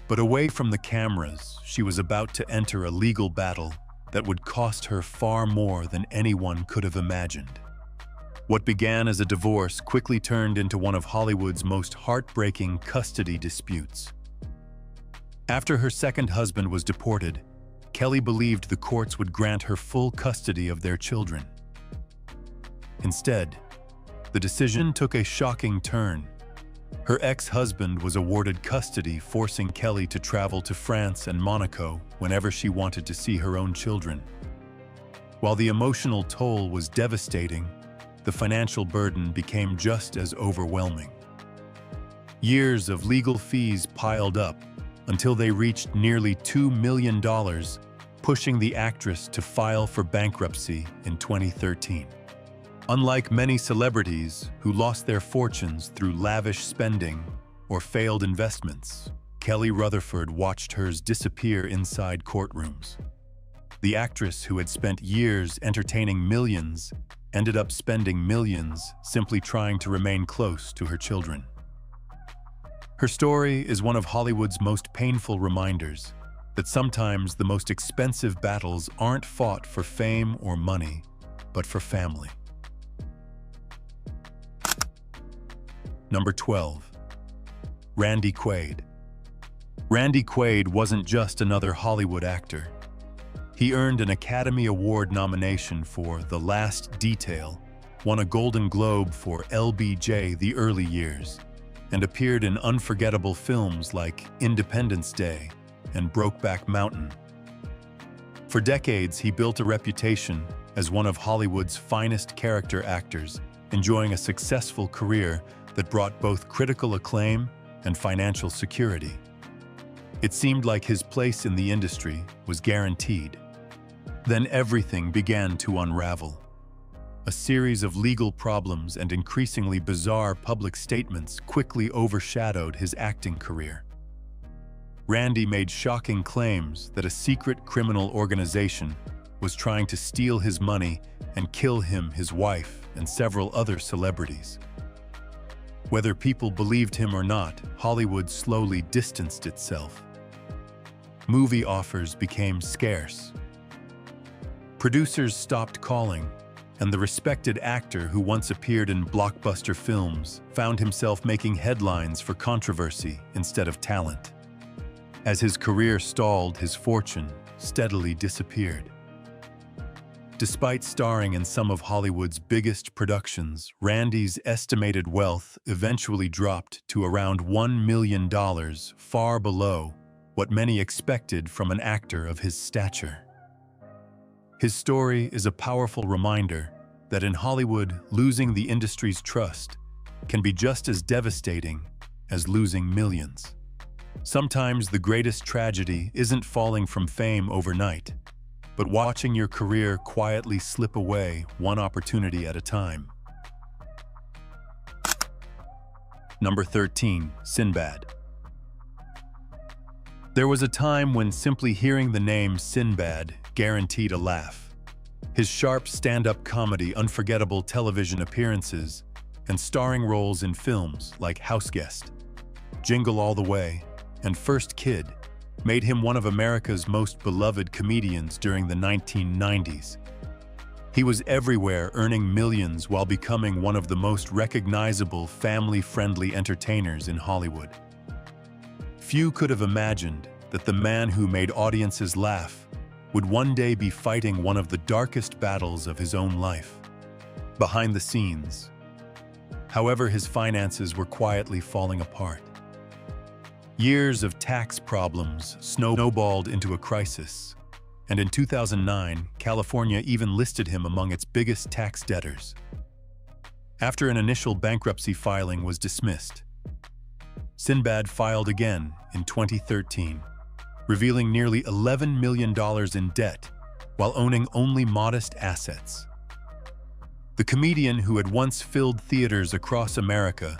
But away from the cameras, she was about to enter a legal battle that would cost her far more than anyone could have imagined. What began as a divorce quickly turned into one of Hollywood's most heartbreaking custody disputes. After her second husband was deported, Kelly believed the courts would grant her full custody of their children. Instead, the decision took a shocking turn. Her ex-husband was awarded custody, forcing Kelly to travel to France and Monaco whenever she wanted to see her own children. While the emotional toll was devastating, the financial burden became just as overwhelming. Years of legal fees piled up until they reached nearly $2 million, pushing the actress to file for bankruptcy in 2013. Unlike many celebrities who lost their fortunes through lavish spending or failed investments, Kelly Rutherford watched hers disappear inside courtrooms. The actress who had spent years entertaining millions ended up spending millions simply trying to remain close to her children. Her story is one of Hollywood's most painful reminders that sometimes the most expensive battles aren't fought for fame or money, but for family. Number 12. Randy Quaid. Randy Quaid wasn't just another Hollywood actor. He earned an Academy Award nomination for The Last Detail, won a Golden Globe for LBJ: The Early Years, and appeared in unforgettable films like Independence Day and Brokeback Mountain. For decades, he built a reputation as one of Hollywood's finest character actors, enjoying a successful career that brought both critical acclaim and financial security. It seemed like his place in the industry was guaranteed. Then everything began to unravel. A series of legal problems and increasingly bizarre public statements quickly overshadowed his acting career. Randy made shocking claims that a secret criminal organization was trying to steal his money and kill him, his wife, and several other celebrities. Whether people believed him or not, Hollywood slowly distanced itself. Movie offers became scarce, Producers stopped calling, and the respected actor who once appeared in blockbuster films found himself making headlines for controversy instead of talent. As his career stalled, his fortune steadily disappeared. Despite starring in some of Hollywood's biggest productions, Randy's estimated wealth eventually dropped to around $1 million, far below what many expected from an actor of his stature. His story is a powerful reminder that in Hollywood, losing the industry's trust can be just as devastating as losing millions. Sometimes the greatest tragedy isn't falling from fame overnight, but watching your career quietly slip away one opportunity at a time. Number 13. Sinbad. There was a time when simply hearing the name Sinbad guaranteed a laugh. His sharp stand-up comedy, unforgettable television appearances, and starring roles in films like Houseguest, Jingle All the Way, and First Kid made him one of America's most beloved comedians during the 1990s. He was everywhere, earning millions while becoming one of the most recognizable, family-friendly entertainers in Hollywood. Few could have imagined that the man who made audiences laugh would one day be fighting one of the darkest battles of his own life. Behind the scenes, however, his finances were quietly falling apart. Years of tax problems snowballed into a crisis, and in 2009, California even listed him among its biggest tax debtors. After an initial bankruptcy filing was dismissed, Sinbad filed again in 2013, revealing nearly $11 million in debt while owning only modest assets. The comedian who had once filled theaters across America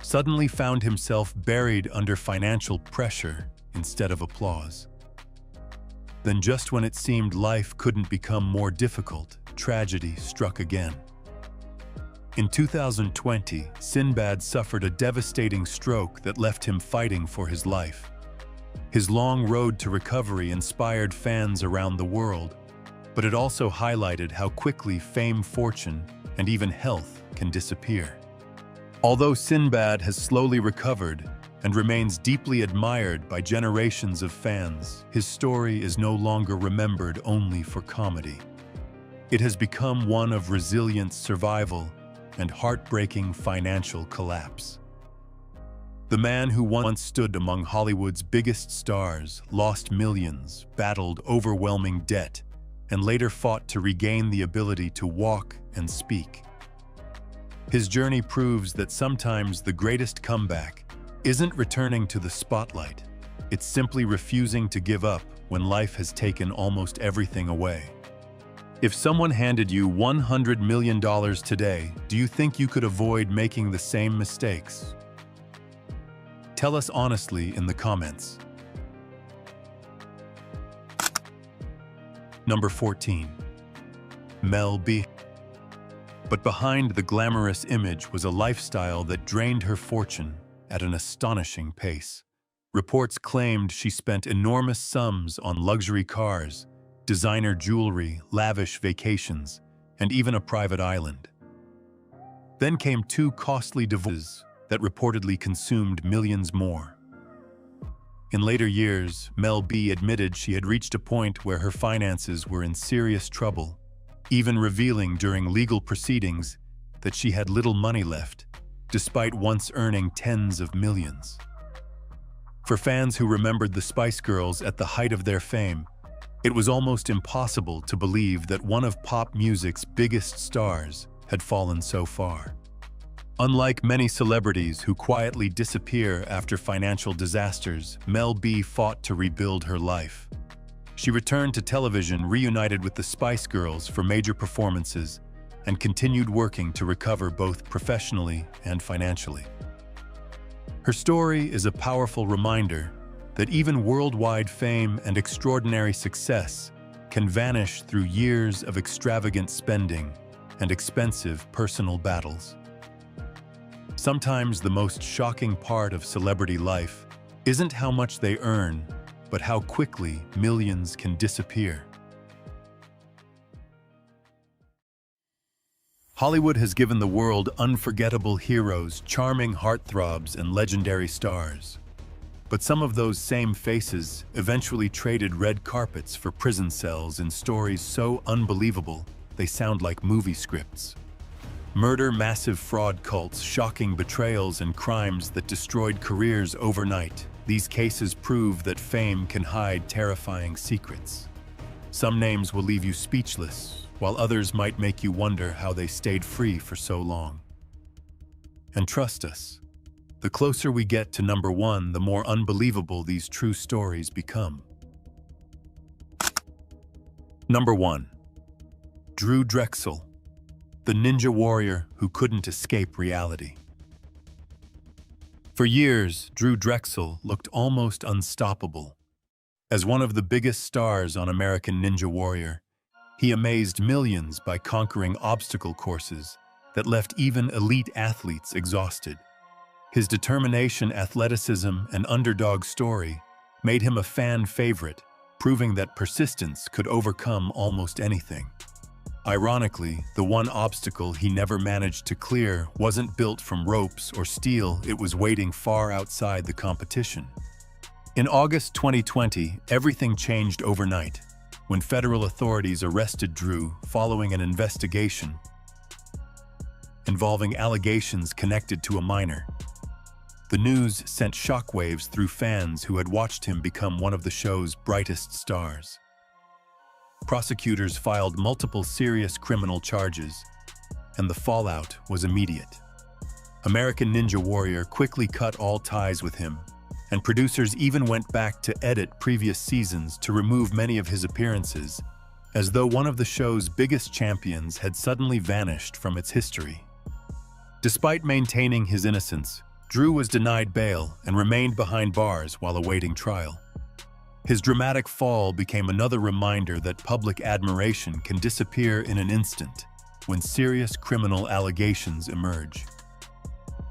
suddenly found himself buried under financial pressure instead of applause. Then, just when it seemed life couldn't become more difficult, tragedy struck again. In 2020, Sinbad suffered a devastating stroke that left him fighting for his life. His long road to recovery inspired fans around the world, but it also highlighted how quickly fame, fortune, and even health can disappear. Although Sinbad has slowly recovered and remains deeply admired by generations of fans, his story is no longer remembered only for comedy. It has become one of resilience, survival, and heartbreaking financial collapse. The man who once stood among Hollywood's biggest stars lost millions, battled overwhelming debt, and later fought to regain the ability to walk and speak. His journey proves that sometimes the greatest comeback isn't returning to the spotlight. It's simply refusing to give up when life has taken almost everything away. If someone handed you $100 million today, do you think you could avoid making the same mistakes? Tell us honestly in the comments. Number 14. Mel B. But behind the glamorous image was a lifestyle that drained her fortune at an astonishing pace. Reports claimed she spent enormous sums on luxury cars, designer jewelry, lavish vacations, and even a private island. Then came two costly divorces that reportedly consumed millions more. In later years, Mel B admitted she had reached a point where her finances were in serious trouble, even revealing during legal proceedings that she had little money left, despite once earning tens of millions. For fans who remembered the Spice Girls at the height of their fame, it was almost impossible to believe that one of pop music's biggest stars had fallen so far. Unlike many celebrities who quietly disappear after financial disasters, Mel B fought to rebuild her life. She returned to television, reunited with the Spice Girls for major performances, and continued working to recover both professionally and financially. Her story is a powerful reminder that even worldwide fame and extraordinary success can vanish through years of extravagant spending and expensive personal battles. Sometimes the most shocking part of celebrity life isn't how much they earn, but how quickly millions can disappear. Hollywood has given the world unforgettable heroes, charming heartthrobs, and legendary stars. But some of those same faces eventually traded red carpets for prison cells in stories so unbelievable they sound like movie scripts. Murder, massive fraud cults, shocking betrayals, and crimes that destroyed careers overnight. These cases prove that fame can hide terrifying secrets. Some names will leave you speechless, while others might make you wonder how they stayed free for so long. And trust us, the closer we get to number one, the more unbelievable these true stories become. Number 1. Drew Drexel, the ninja warrior who couldn't escape reality. For years, Drew Drexel looked almost unstoppable. As one of the biggest stars on American Ninja Warrior, he amazed millions by conquering obstacle courses that left even elite athletes exhausted. His determination, athleticism, and underdog story made him a fan favorite, proving that persistence could overcome almost anything. Ironically, the one obstacle he never managed to clear wasn't built from ropes or steel, it was waiting far outside the competition. In August 2020, everything changed overnight when federal authorities arrested Drew following an investigation involving allegations connected to a minor. The news sent shockwaves through fans who had watched him become one of the show's brightest stars. Prosecutors filed multiple serious criminal charges, and the fallout was immediate. American Ninja Warrior quickly cut all ties with him, and producers even went back to edit previous seasons to remove many of his appearances, as though one of the show's biggest champions had suddenly vanished from its history. Despite maintaining his innocence, Drew was denied bail and remained behind bars while awaiting trial. His dramatic fall became another reminder that public admiration can disappear in an instant when serious criminal allegations emerge.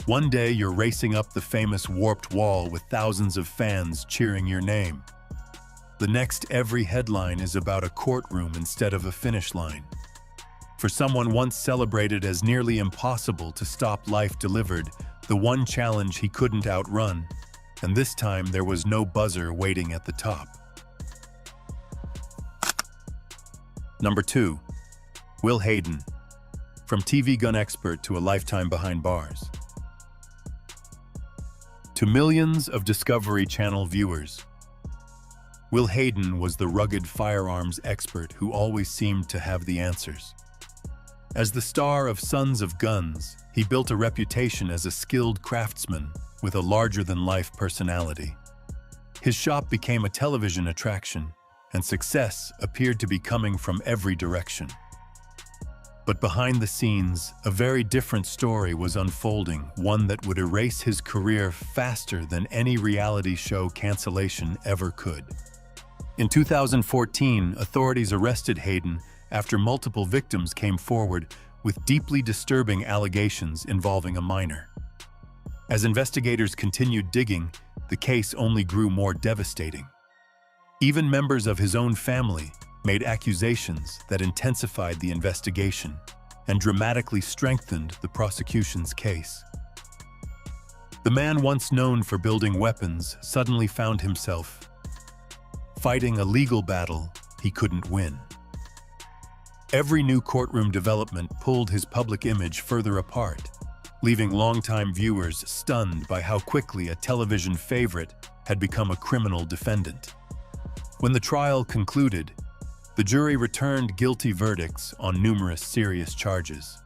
One day you're racing up the famous warped wall with thousands of fans cheering your name. The next, every headline is about a courtroom instead of a finish line. For someone once celebrated as nearly impossible to stop, life delivered the one challenge he couldn't outrun, and this time there was no buzzer waiting at the top. Number 2. Will Hayden, from TV gun expert to a lifetime behind bars. To millions of Discovery Channel viewers, Will Hayden was the rugged firearms expert who always seemed to have the answers. As the star of Sons of Guns, he built a reputation as a skilled craftsman with a larger-than-life personality. His shop became a television attraction, and success appeared to be coming from every direction. But behind the scenes, a very different story was unfolding, one that would erase his career faster than any reality show cancellation ever could. In 2014, authorities arrested Hayden after multiple victims came forward with deeply disturbing allegations involving a minor. As investigators continued digging, the case only grew more devastating. Even members of his own family made accusations that intensified the investigation and dramatically strengthened the prosecution's case. The man once known for building weapons suddenly found himself fighting a legal battle he couldn't win. Every new courtroom development pulled his public image further apart, leaving longtime viewers stunned by how quickly a television favorite had become a criminal defendant. When the trial concluded, the jury returned guilty verdicts on numerous serious charges.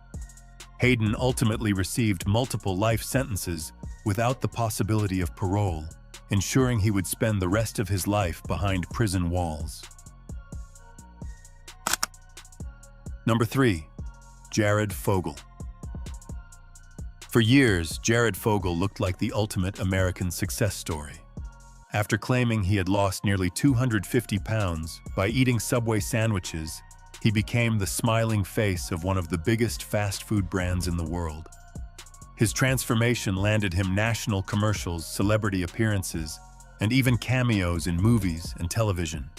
Hayden ultimately received multiple life sentences without the possibility of parole, ensuring he would spend the rest of his life behind prison walls. Number 3. Jared Fogle. For years, Jared Fogle looked like the ultimate American success story. After claiming he had lost nearly 250 pounds by eating Subway sandwiches, he became the smiling face of one of the biggest fast food brands in the world. His transformation landed him national commercials, celebrity appearances, and even cameos in movies and television.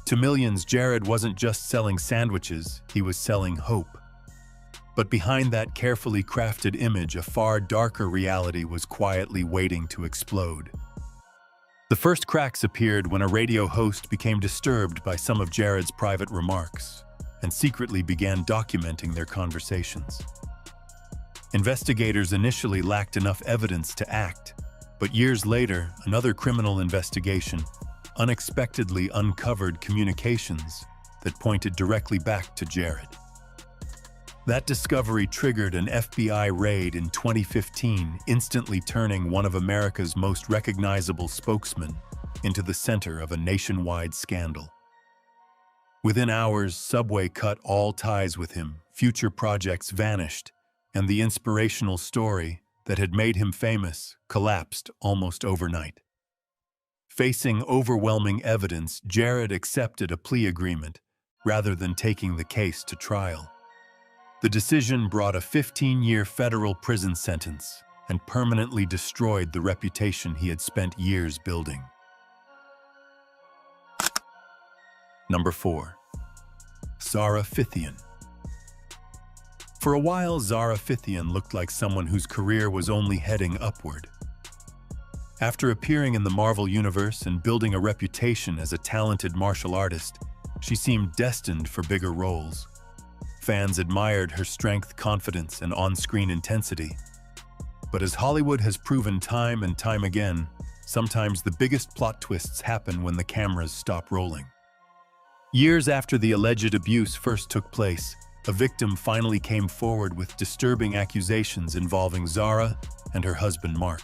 To millions, Jared wasn't just selling sandwiches, he was selling hope. But behind that carefully crafted image, a far darker reality was quietly waiting to explode. The first cracks appeared when a radio host became disturbed by some of Jared's private remarks and secretly began documenting their conversations. Investigators initially lacked enough evidence to act, but years later, another criminal investigation unexpectedly uncovered communications that pointed directly back to Jared. That discovery triggered an FBI raid in 2015, instantly turning one of America's most recognizable spokesmen into the center of a nationwide scandal. Within hours, Subway cut all ties with him, future projects vanished, and the inspirational story that had made him famous collapsed almost overnight. Facing overwhelming evidence, Jared accepted a plea agreement rather than taking the case to trial. The decision brought a 15-year federal prison sentence and permanently destroyed the reputation he had spent years building. Number 4. Zara Fithian. For a while, Zara Fithian looked like someone whose career was only heading upward. After appearing in the Marvel Universe and building a reputation as a talented martial artist, she seemed destined for bigger roles. Fans admired her strength, confidence, and on-screen intensity. But as Hollywood has proven time and time again, sometimes the biggest plot twists happen when the cameras stop rolling. Years after the alleged abuse first took place, a victim finally came forward with disturbing accusations involving Zara and her husband Mark.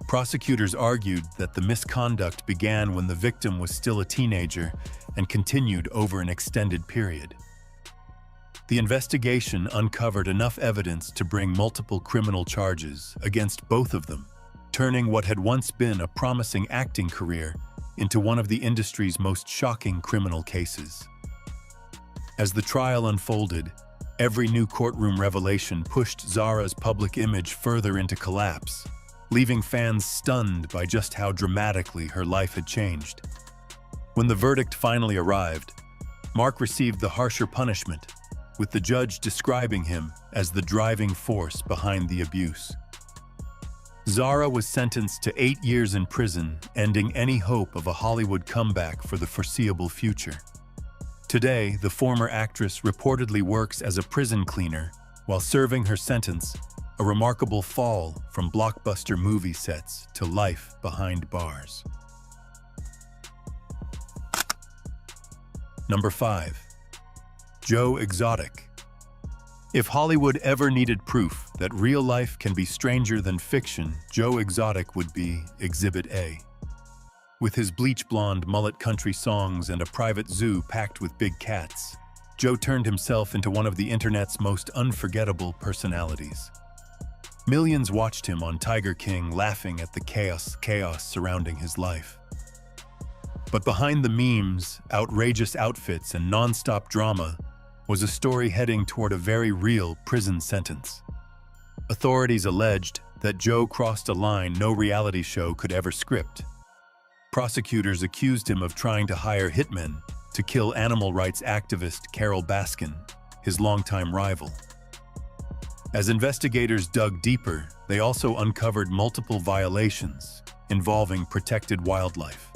Prosecutors argued that the misconduct began when the victim was still a teenager and continued over an extended period. The investigation uncovered enough evidence to bring multiple criminal charges against both of them, turning what had once been a promising acting career into one of the industry's most shocking criminal cases. As the trial unfolded, every new courtroom revelation pushed Zara's public image further into collapse, leaving fans stunned by just how dramatically her life had changed. When the verdict finally arrived, Mark received the harsher punishment, with the judge describing him as the driving force behind the abuse. Zara was sentenced to 8 years in prison, ending any hope of a Hollywood comeback for the foreseeable future. Today, the former actress reportedly works as a prison cleaner while serving her sentence, a remarkable fall from blockbuster movie sets to life behind bars. Number 5. Joe Exotic. If Hollywood ever needed proof that real life can be stranger than fiction, Joe Exotic would be Exhibit A. With his bleach-blonde mullet country songs and a private zoo packed with big cats, Joe turned himself into one of the internet's most unforgettable personalities. Millions watched him on Tiger King, laughing at the chaos surrounding his life. But behind the memes, outrageous outfits, and non-stop drama was a story heading toward a very real prison sentence. Authorities alleged that Joe crossed a line no reality show could ever script. Prosecutors accused him of trying to hire hitmen to kill animal rights activist Carol Baskin, his longtime rival. As investigators dug deeper, they also uncovered multiple violations involving protected wildlife.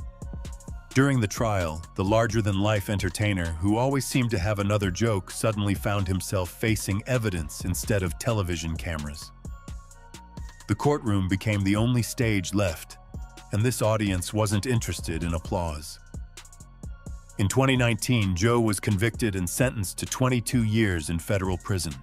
During the trial, the larger-than-life entertainer, who always seemed to have another joke, suddenly found himself facing evidence instead of television cameras. The courtroom became the only stage left, and this audience wasn't interested in applause. In 2019, Joe was convicted and sentenced to 22 years in federal prison.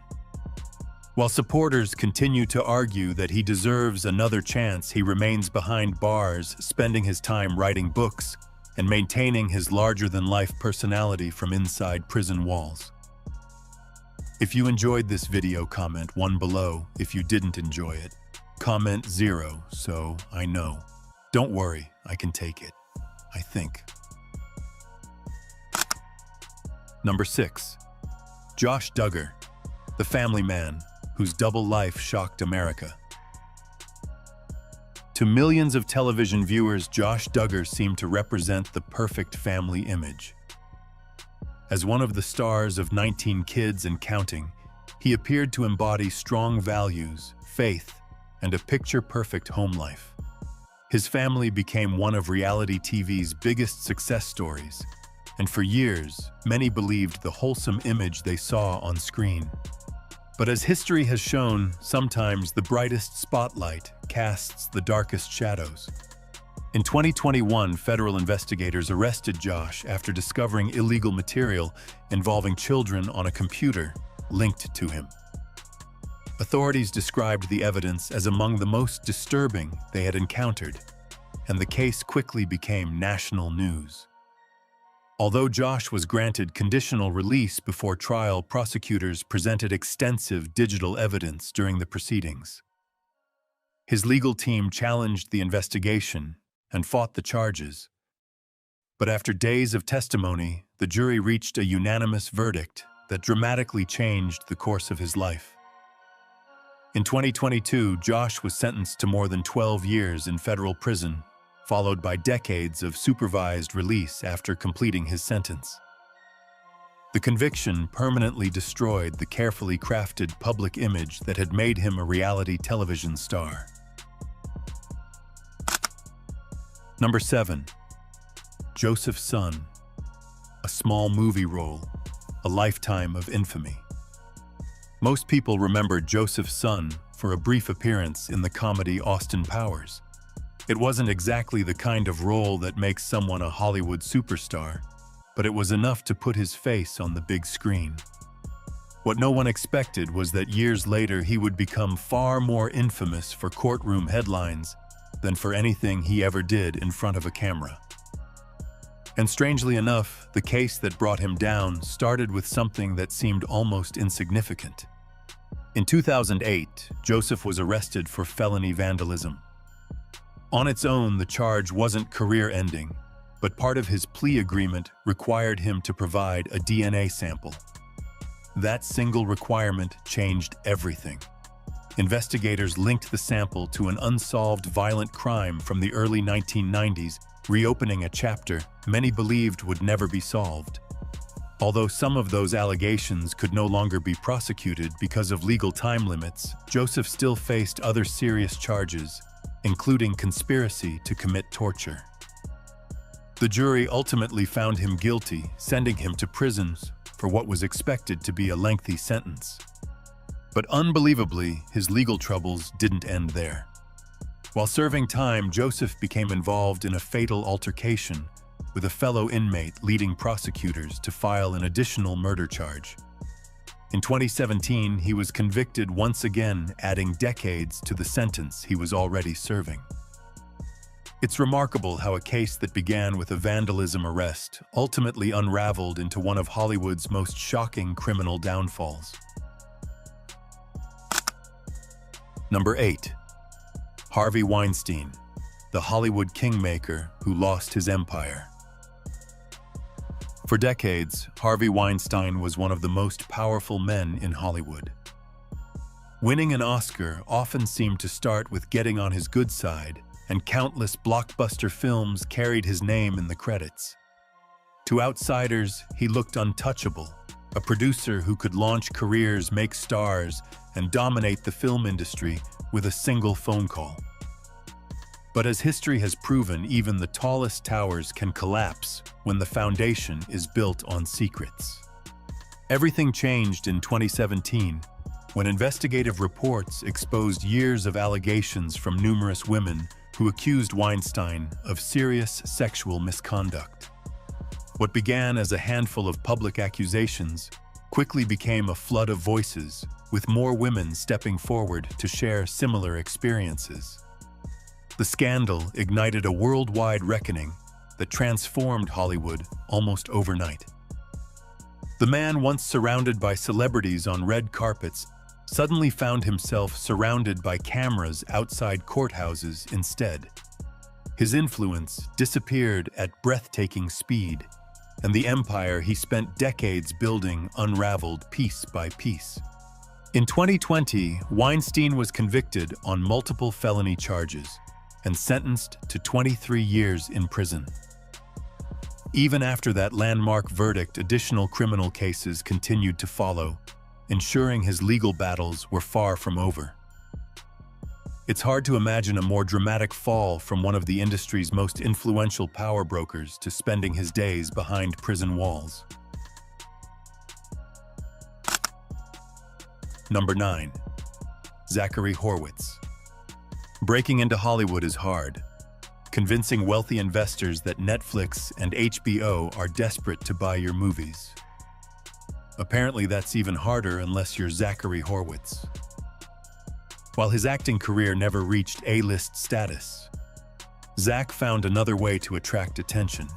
While supporters continue to argue that he deserves another chance, he remains behind bars, spending his time writing books and maintaining his larger-than-life personality from inside prison walls. If you enjoyed this video, comment 1 below. If you didn't enjoy it, comment 0 so I know. Don't worry, I can take it, I think. Number 6. Josh Duggar, the family man whose double life shocked America. To millions of television viewers, Josh Duggar seemed to represent the perfect family image. As one of the stars of 19 Kids and Counting, He appeared to embody strong values, faith, and a picture-perfect home life. His family became one of reality TV's biggest success stories, and for years, many believed the wholesome image they saw on screen. But as history has shown, sometimes the brightest spotlight casts the darkest shadows. In 2021, federal investigators arrested Josh after discovering illegal material involving children on a computer linked to him. Authorities described the evidence as among the most disturbing they had encountered, and the case quickly became national news. Although Josh was granted conditional release before trial, prosecutors presented extensive digital evidence during the proceedings. His legal team challenged the investigation and fought the charges. But after days of testimony, the jury reached a unanimous verdict that dramatically changed the course of his life. In 2022, Josh was sentenced to more than 12 years in federal prison, followed by decades of supervised release after completing his sentence. The conviction permanently destroyed the carefully crafted public image that had made him a reality television star. Number 7. Joseph's Son. A small movie role, a lifetime of infamy. Most people remember Joseph's Son for a brief appearance in the comedy Austin Powers. It wasn't exactly the kind of role that makes someone a Hollywood superstar, but it was enough to put his face on the big screen. What no one expected was that years later he would become far more infamous for courtroom headlines than for anything he ever did in front of a camera. And strangely enough, the case that brought him down started with something that seemed almost insignificant. In 2008, Joseph was arrested for felony vandalism. On its own, the charge wasn't career-ending, but part of his plea agreement required him to provide a DNA sample. That single requirement changed everything. Investigators linked the sample to an unsolved violent crime from the early 1990s, reopening a chapter many believed would never be solved. Although some of those allegations could no longer be prosecuted because of legal time limits, Joseph still faced other serious charges, including conspiracy to commit torture. The jury ultimately found him guilty, sending him to prison for what was expected to be a lengthy sentence. But unbelievably, his legal troubles didn't end there. While serving time, Joseph became involved in a fatal altercation with a fellow inmate, leading prosecutors to file an additional murder charge. In 2017, he was convicted once again, adding decades to the sentence he was already serving. It's remarkable how a case that began with a vandalism arrest ultimately unraveled into one of Hollywood's most shocking criminal downfalls. Number 8. Harvey Weinstein, the Hollywood kingmaker who lost his empire. For decades, Harvey Weinstein was one of the most powerful men in Hollywood. Winning an Oscar often seemed to start with getting on his good side, and countless blockbuster films carried his name in the credits. To outsiders, he looked untouchable, a producer who could launch careers, make stars, and dominate the film industry with a single phone call. But as history has proven, even the tallest towers can collapse when the foundation is built on secrets. Everything changed in 2017 when investigative reports exposed years of allegations from numerous women who accused Weinstein of serious sexual misconduct. What began as a handful of public accusations quickly became a flood of voices, with more women stepping forward to share similar experiences. The scandal ignited a worldwide reckoning that transformed Hollywood almost overnight. The man once surrounded by celebrities on red carpets suddenly found himself surrounded by cameras outside courthouses instead. His influence disappeared at breathtaking speed, and the empire he spent decades building unraveled piece by piece. In 2020, Weinstein was convicted on multiple felony charges and sentenced to 23 years in prison. Even after that landmark verdict, additional criminal cases continued to follow, ensuring his legal battles were far from over. It's hard to imagine a more dramatic fall from one of the industry's most influential power brokers to spending his days behind prison walls. Number 9. Zachary Horwitz. Breaking into Hollywood is hard, convincing wealthy investors that Netflix and HBO are desperate to buy your movies. Apparently, that's even harder unless you're Zachary Horwitz. While his acting career never reached A-list status, Zach found another way to attract attention.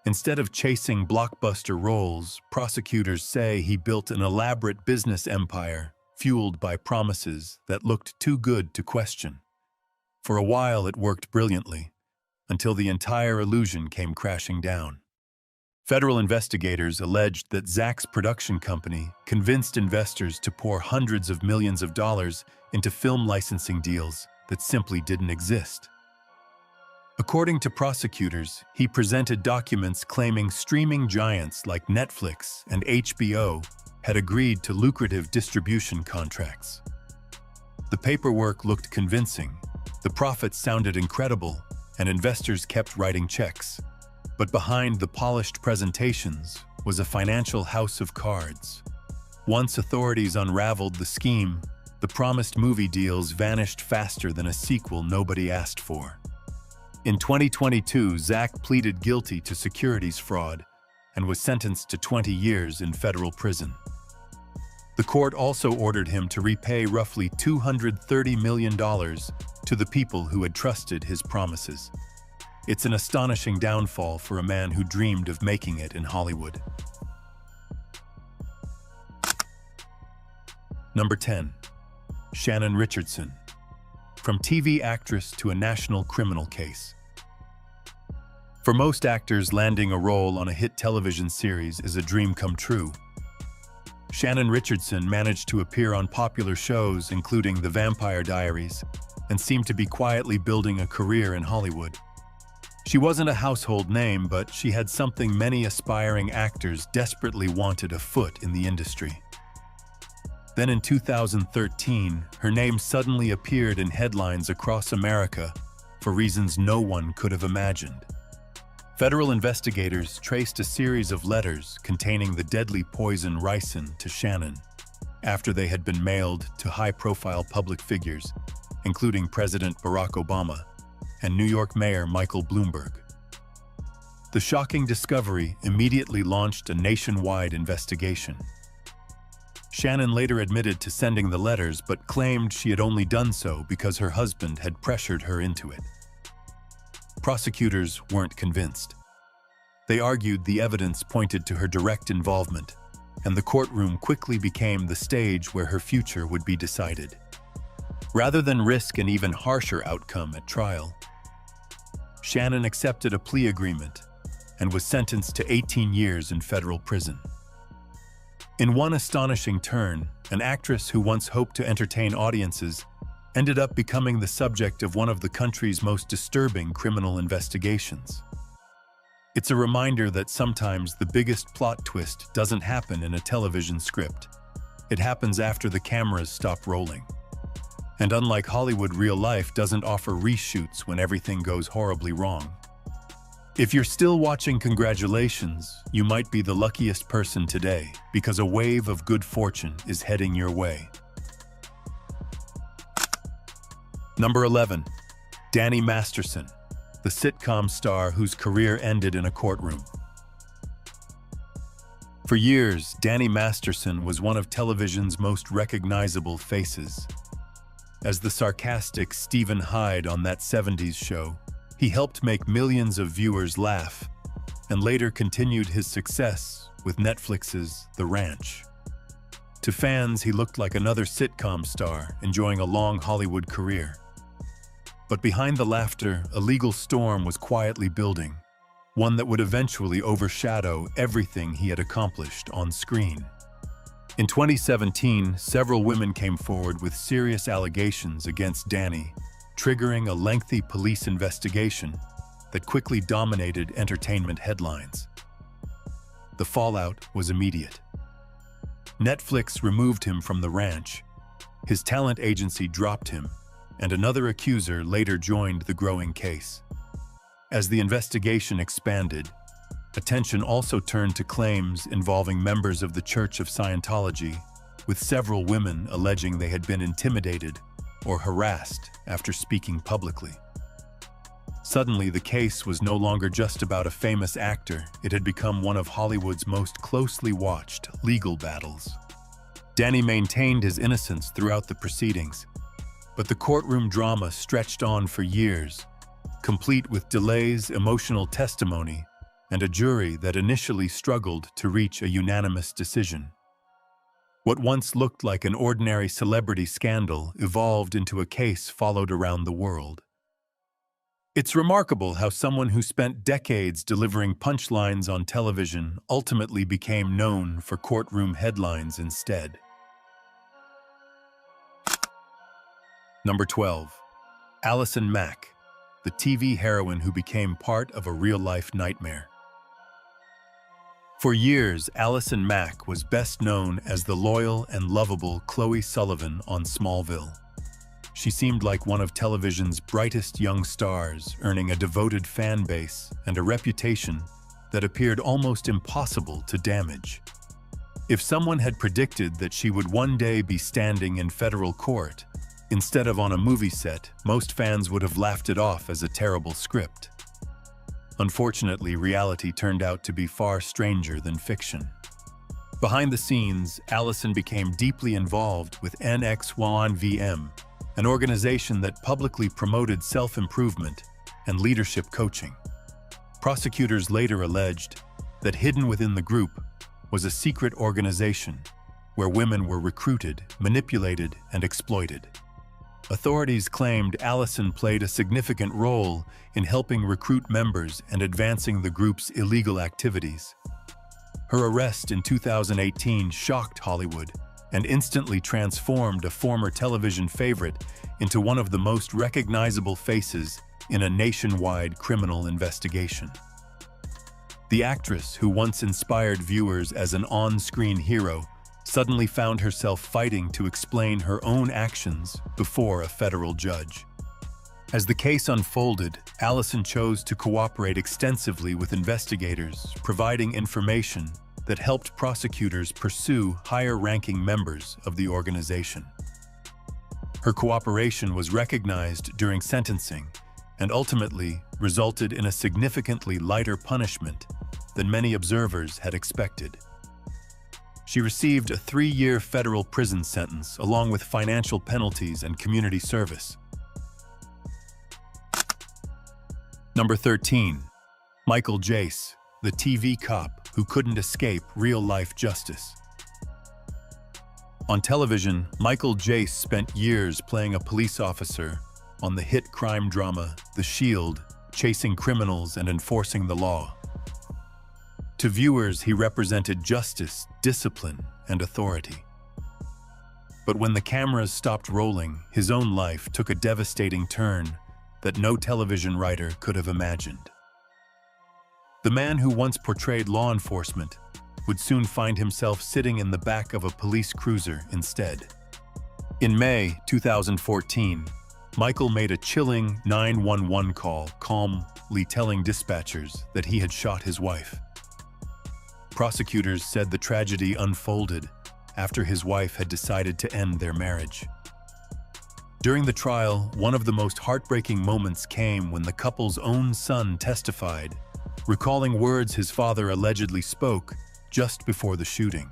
Instead of chasing blockbuster roles, prosecutors say he built an elaborate business empire fueled by promises that looked too good to question. For a while, it worked brilliantly, until the entire illusion came crashing down. Federal investigators alleged that Zach's production company convinced investors to pour hundreds of millions of dollars into film licensing deals that simply didn't exist. According to prosecutors, he presented documents claiming streaming giants like Netflix and HBO had agreed to lucrative distribution contracts. The paperwork looked convincing, the profits sounded incredible, and investors kept writing checks. But behind the polished presentations was a financial house of cards. Once authorities unraveled the scheme, the promised movie deals vanished faster than a sequel nobody asked for. In 2022, Zach pleaded guilty to securities fraud and was sentenced to 20 years in federal prison. The court also ordered him to repay roughly $230 million to the people who had trusted his promises. It's an astonishing downfall for a man who dreamed of making it in Hollywood. Number 10. Shannon Richardson. From TV actress to a national criminal case. For most actors, landing a role on a hit television series is a dream come true. Shannon Richardson managed to appear on popular shows including The Vampire Diaries and seemed to be quietly building a career in Hollywood. She wasn't a household name, but she had something many aspiring actors desperately wanted afoot in the industry. Then in 2013, her name suddenly appeared in headlines across America for reasons no one could have imagined. Federal investigators traced a series of letters containing the deadly poison ricin to Shannon after they had been mailed to high-profile public figures, including President Barack Obama and New York Mayor Michael Bloomberg. The shocking discovery immediately launched a nationwide investigation. Shannon later admitted to sending the letters but claimed she had only done so because her husband had pressured her into it. Prosecutors weren't convinced. They argued the evidence pointed to her direct involvement, and the courtroom quickly became the stage where her future would be decided. Rather than risk an even harsher outcome at trial, Shannon accepted a plea agreement and was sentenced to 18 years in federal prison. In one astonishing turn, an actress who once hoped to entertain audiences ended up becoming the subject of one of the country's most disturbing criminal investigations. It's a reminder that sometimes the biggest plot twist doesn't happen in a television script. It happens after the cameras stop rolling. And unlike Hollywood, real life doesn't offer reshoots when everything goes horribly wrong. If you're still watching, congratulations, you might be the luckiest person today because a wave of good fortune is heading your way. Number 11. Danny Masterson, the sitcom star whose career ended in a courtroom. For years, Danny Masterson was one of television's most recognizable faces. As the sarcastic Stephen Hyde on That 70s Show, he helped make millions of viewers laugh and later continued his success with Netflix's The Ranch. To fans, he looked like another sitcom star enjoying a long Hollywood career. But behind the laughter, a legal storm was quietly building, one that would eventually overshadow everything he had accomplished on screen. In 2017, several women came forward with serious allegations against Danny, triggering a lengthy police investigation that quickly dominated entertainment headlines. The fallout was immediate. Netflix removed him from the ranch. His talent agency dropped him, and another accuser later joined the growing case. As the investigation expanded, attention also turned to claims involving members of the Church of Scientology, with several women alleging they had been intimidated or harassed after speaking publicly. Suddenly, the case was no longer just about a famous actor. It had become one of Hollywood's most closely watched legal battles. Danny maintained his innocence throughout the proceedings, but the courtroom drama stretched on for years, complete with delays, emotional testimony, and a jury that initially struggled to reach a unanimous decision. What once looked like an ordinary celebrity scandal evolved into a case followed around the world. It's remarkable how someone who spent decades delivering punchlines on television ultimately became known for courtroom headlines instead. Number 12. Allison Mack, the TV heroine who became part of a real-life nightmare. For years, Allison Mack was best known as the loyal and lovable Chloe Sullivan on Smallville. She seemed like one of television's brightest young stars, earning a devoted fan base and a reputation that appeared almost impossible to damage. If someone had predicted that she would one day be standing in federal court instead of on a movie set, most fans would have laughed it off as a terrible script. Unfortunately, reality turned out to be far stranger than fiction. Behind the scenes, Allison became deeply involved with NX1VM, an organization that publicly promoted self-improvement and leadership coaching. Prosecutors later alleged that hidden within the group was a secret organization where women were recruited, manipulated, and exploited. Authorities claimed Allison played a significant role in helping recruit members and advancing the group's illegal activities. Her arrest in 2018 shocked Hollywood and instantly transformed a former television favorite into one of the most recognizable faces in a nationwide criminal investigation. The actress, who once inspired viewers as an on-screen hero, suddenly found herself fighting to explain her own actions before a federal judge. As the case unfolded, Allison chose to cooperate extensively with investigators, providing information that helped prosecutors pursue higher-ranking members of the organization. Her cooperation was recognized during sentencing and ultimately resulted in a significantly lighter punishment than many observers had expected. She received a 3-year federal prison sentence along with financial penalties and community service. Number 13. Michael Jace, the TV cop who couldn't escape real-life justice. On television, Michael Jace spent years playing a police officer on the hit crime drama The Shield, chasing criminals and enforcing the law. To viewers, he represented justice, discipline, and authority. But when the cameras stopped rolling, his own life took a devastating turn that no television writer could have imagined. The man who once portrayed law enforcement would soon find himself sitting in the back of a police cruiser instead. In May 2014, Michael made a chilling 911 call, calmly telling dispatchers that he had shot his wife. Prosecutors said the tragedy unfolded after his wife had decided to end their marriage. During the trial, one of the most heartbreaking moments came when the couple's own son testified, recalling words his father allegedly spoke just before the shooting.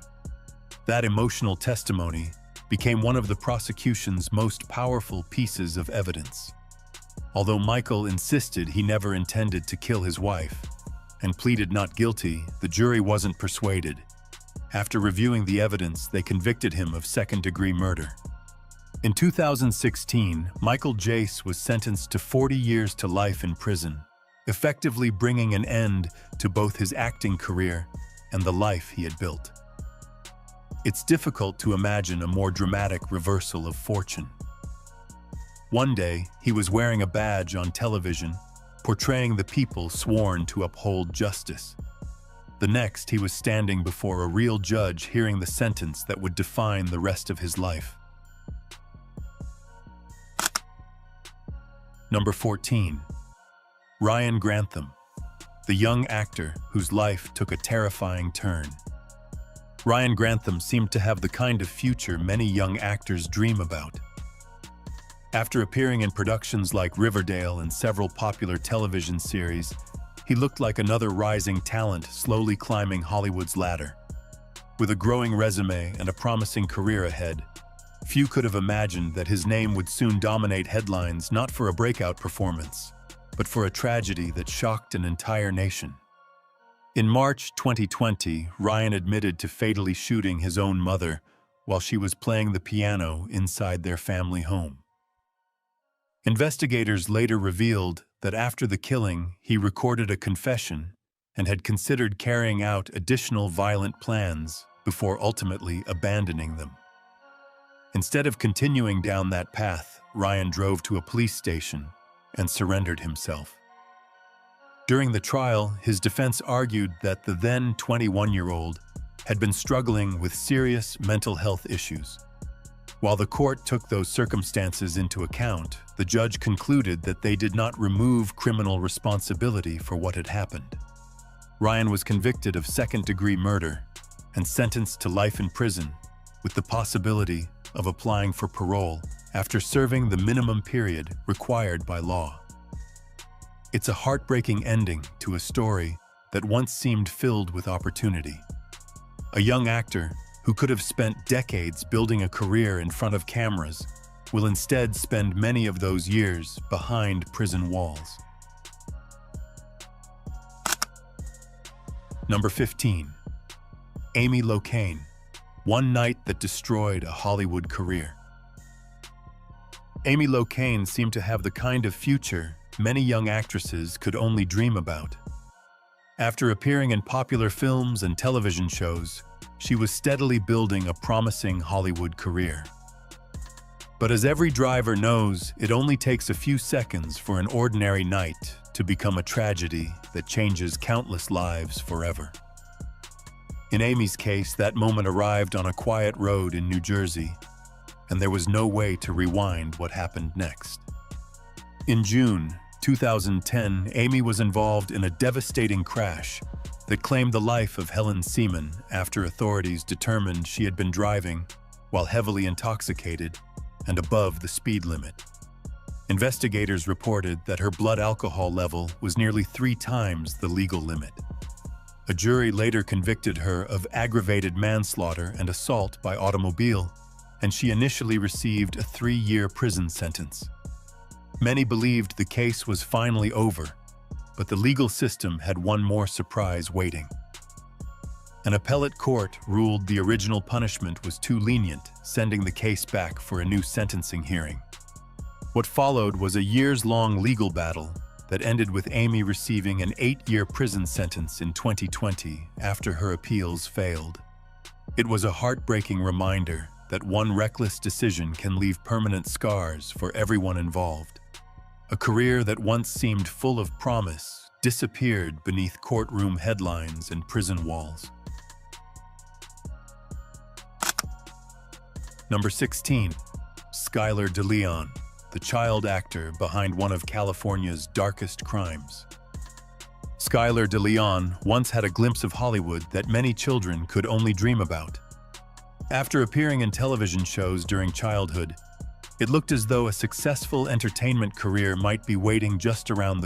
That emotional testimony became one of the prosecution's most powerful pieces of evidence. Although Michael insisted he never intended to kill his wife and pleaded not guilty, the jury wasn't persuaded. After reviewing the evidence, they convicted him of second-degree murder. In 2016, Michael Jace was sentenced to 40 years to life in prison, effectively bringing an end to both his acting career and the life he had built. It's difficult to imagine a more dramatic reversal of fortune. One day, he was wearing a badge on television, portraying the people sworn to uphold justice. The next, he was standing before a real judge hearing the sentence that would define the rest of his life. Number 14. Ryan Grantham, the young actor whose life took a terrifying turn. Ryan Grantham seemed to have the kind of future many young actors dream about. After appearing in productions like Riverdale and several popular television series, he looked like another rising talent slowly climbing Hollywood's ladder. With a growing resume and a promising career ahead, few could have imagined that his name would soon dominate headlines not for a breakout performance, but for a tragedy that shocked an entire nation. In March 2020, Ryan admitted to fatally shooting his own mother while she was playing the piano inside their family home. Investigators later revealed that after the killing, he recorded a confession and had considered carrying out additional violent plans before ultimately abandoning them. Instead of continuing down that path, Ryan drove to a police station and surrendered himself. During the trial, his defense argued that the then 21-year-old had been struggling with serious mental health issues. While the court took those circumstances into account, the judge concluded that they did not remove criminal responsibility for what had happened. Ryan was convicted of second-degree murder and sentenced to life in prison, with the possibility of applying for parole after serving the minimum period required by law. It's a heartbreaking ending to a story that once seemed filled with opportunity. A young actor who could have spent decades building a career in front of cameras will instead spend many of those years behind prison walls. Number 15. Amy Locane, one night that destroyed a Hollywood career. Amy Locane seemed to have the kind of future many young actresses could only dream about. After appearing in popular films and television shows, she was steadily building a promising Hollywood career. But as every driver knows, it only takes a few seconds for an ordinary night to become a tragedy that changes countless lives forever. In Amy's case, that moment arrived on a quiet road in New Jersey, and there was no way to rewind what happened next. In June 2010, Amy was involved in a devastating crash that claimed the life of Helen Seaman after authorities determined she had been driving while heavily intoxicated and above the speed limit. Investigators reported that her blood alcohol level was nearly 3 times the legal limit. A jury later convicted her of aggravated manslaughter and assault by automobile, and she initially received a 3-year prison sentence. Many believed the case was finally over, but the legal system had one more surprise waiting. An appellate court ruled the original punishment was too lenient, sending the case back for a new sentencing hearing. What followed was a years-long legal battle that ended with Amy receiving an 8-year prison sentence in 2020 after her appeals failed. It was a heartbreaking reminder that one reckless decision can leave permanent scars for everyone involved. A career that once seemed full of promise disappeared beneath courtroom headlines and prison walls. Number 16. Skylar DeLeon, the child actor behind one of California's darkest crimes. Skylar DeLeon once had a glimpse of Hollywood that many children could only dream about. After appearing in television shows during childhood, it looked as though a successful entertainment career might be waiting just around the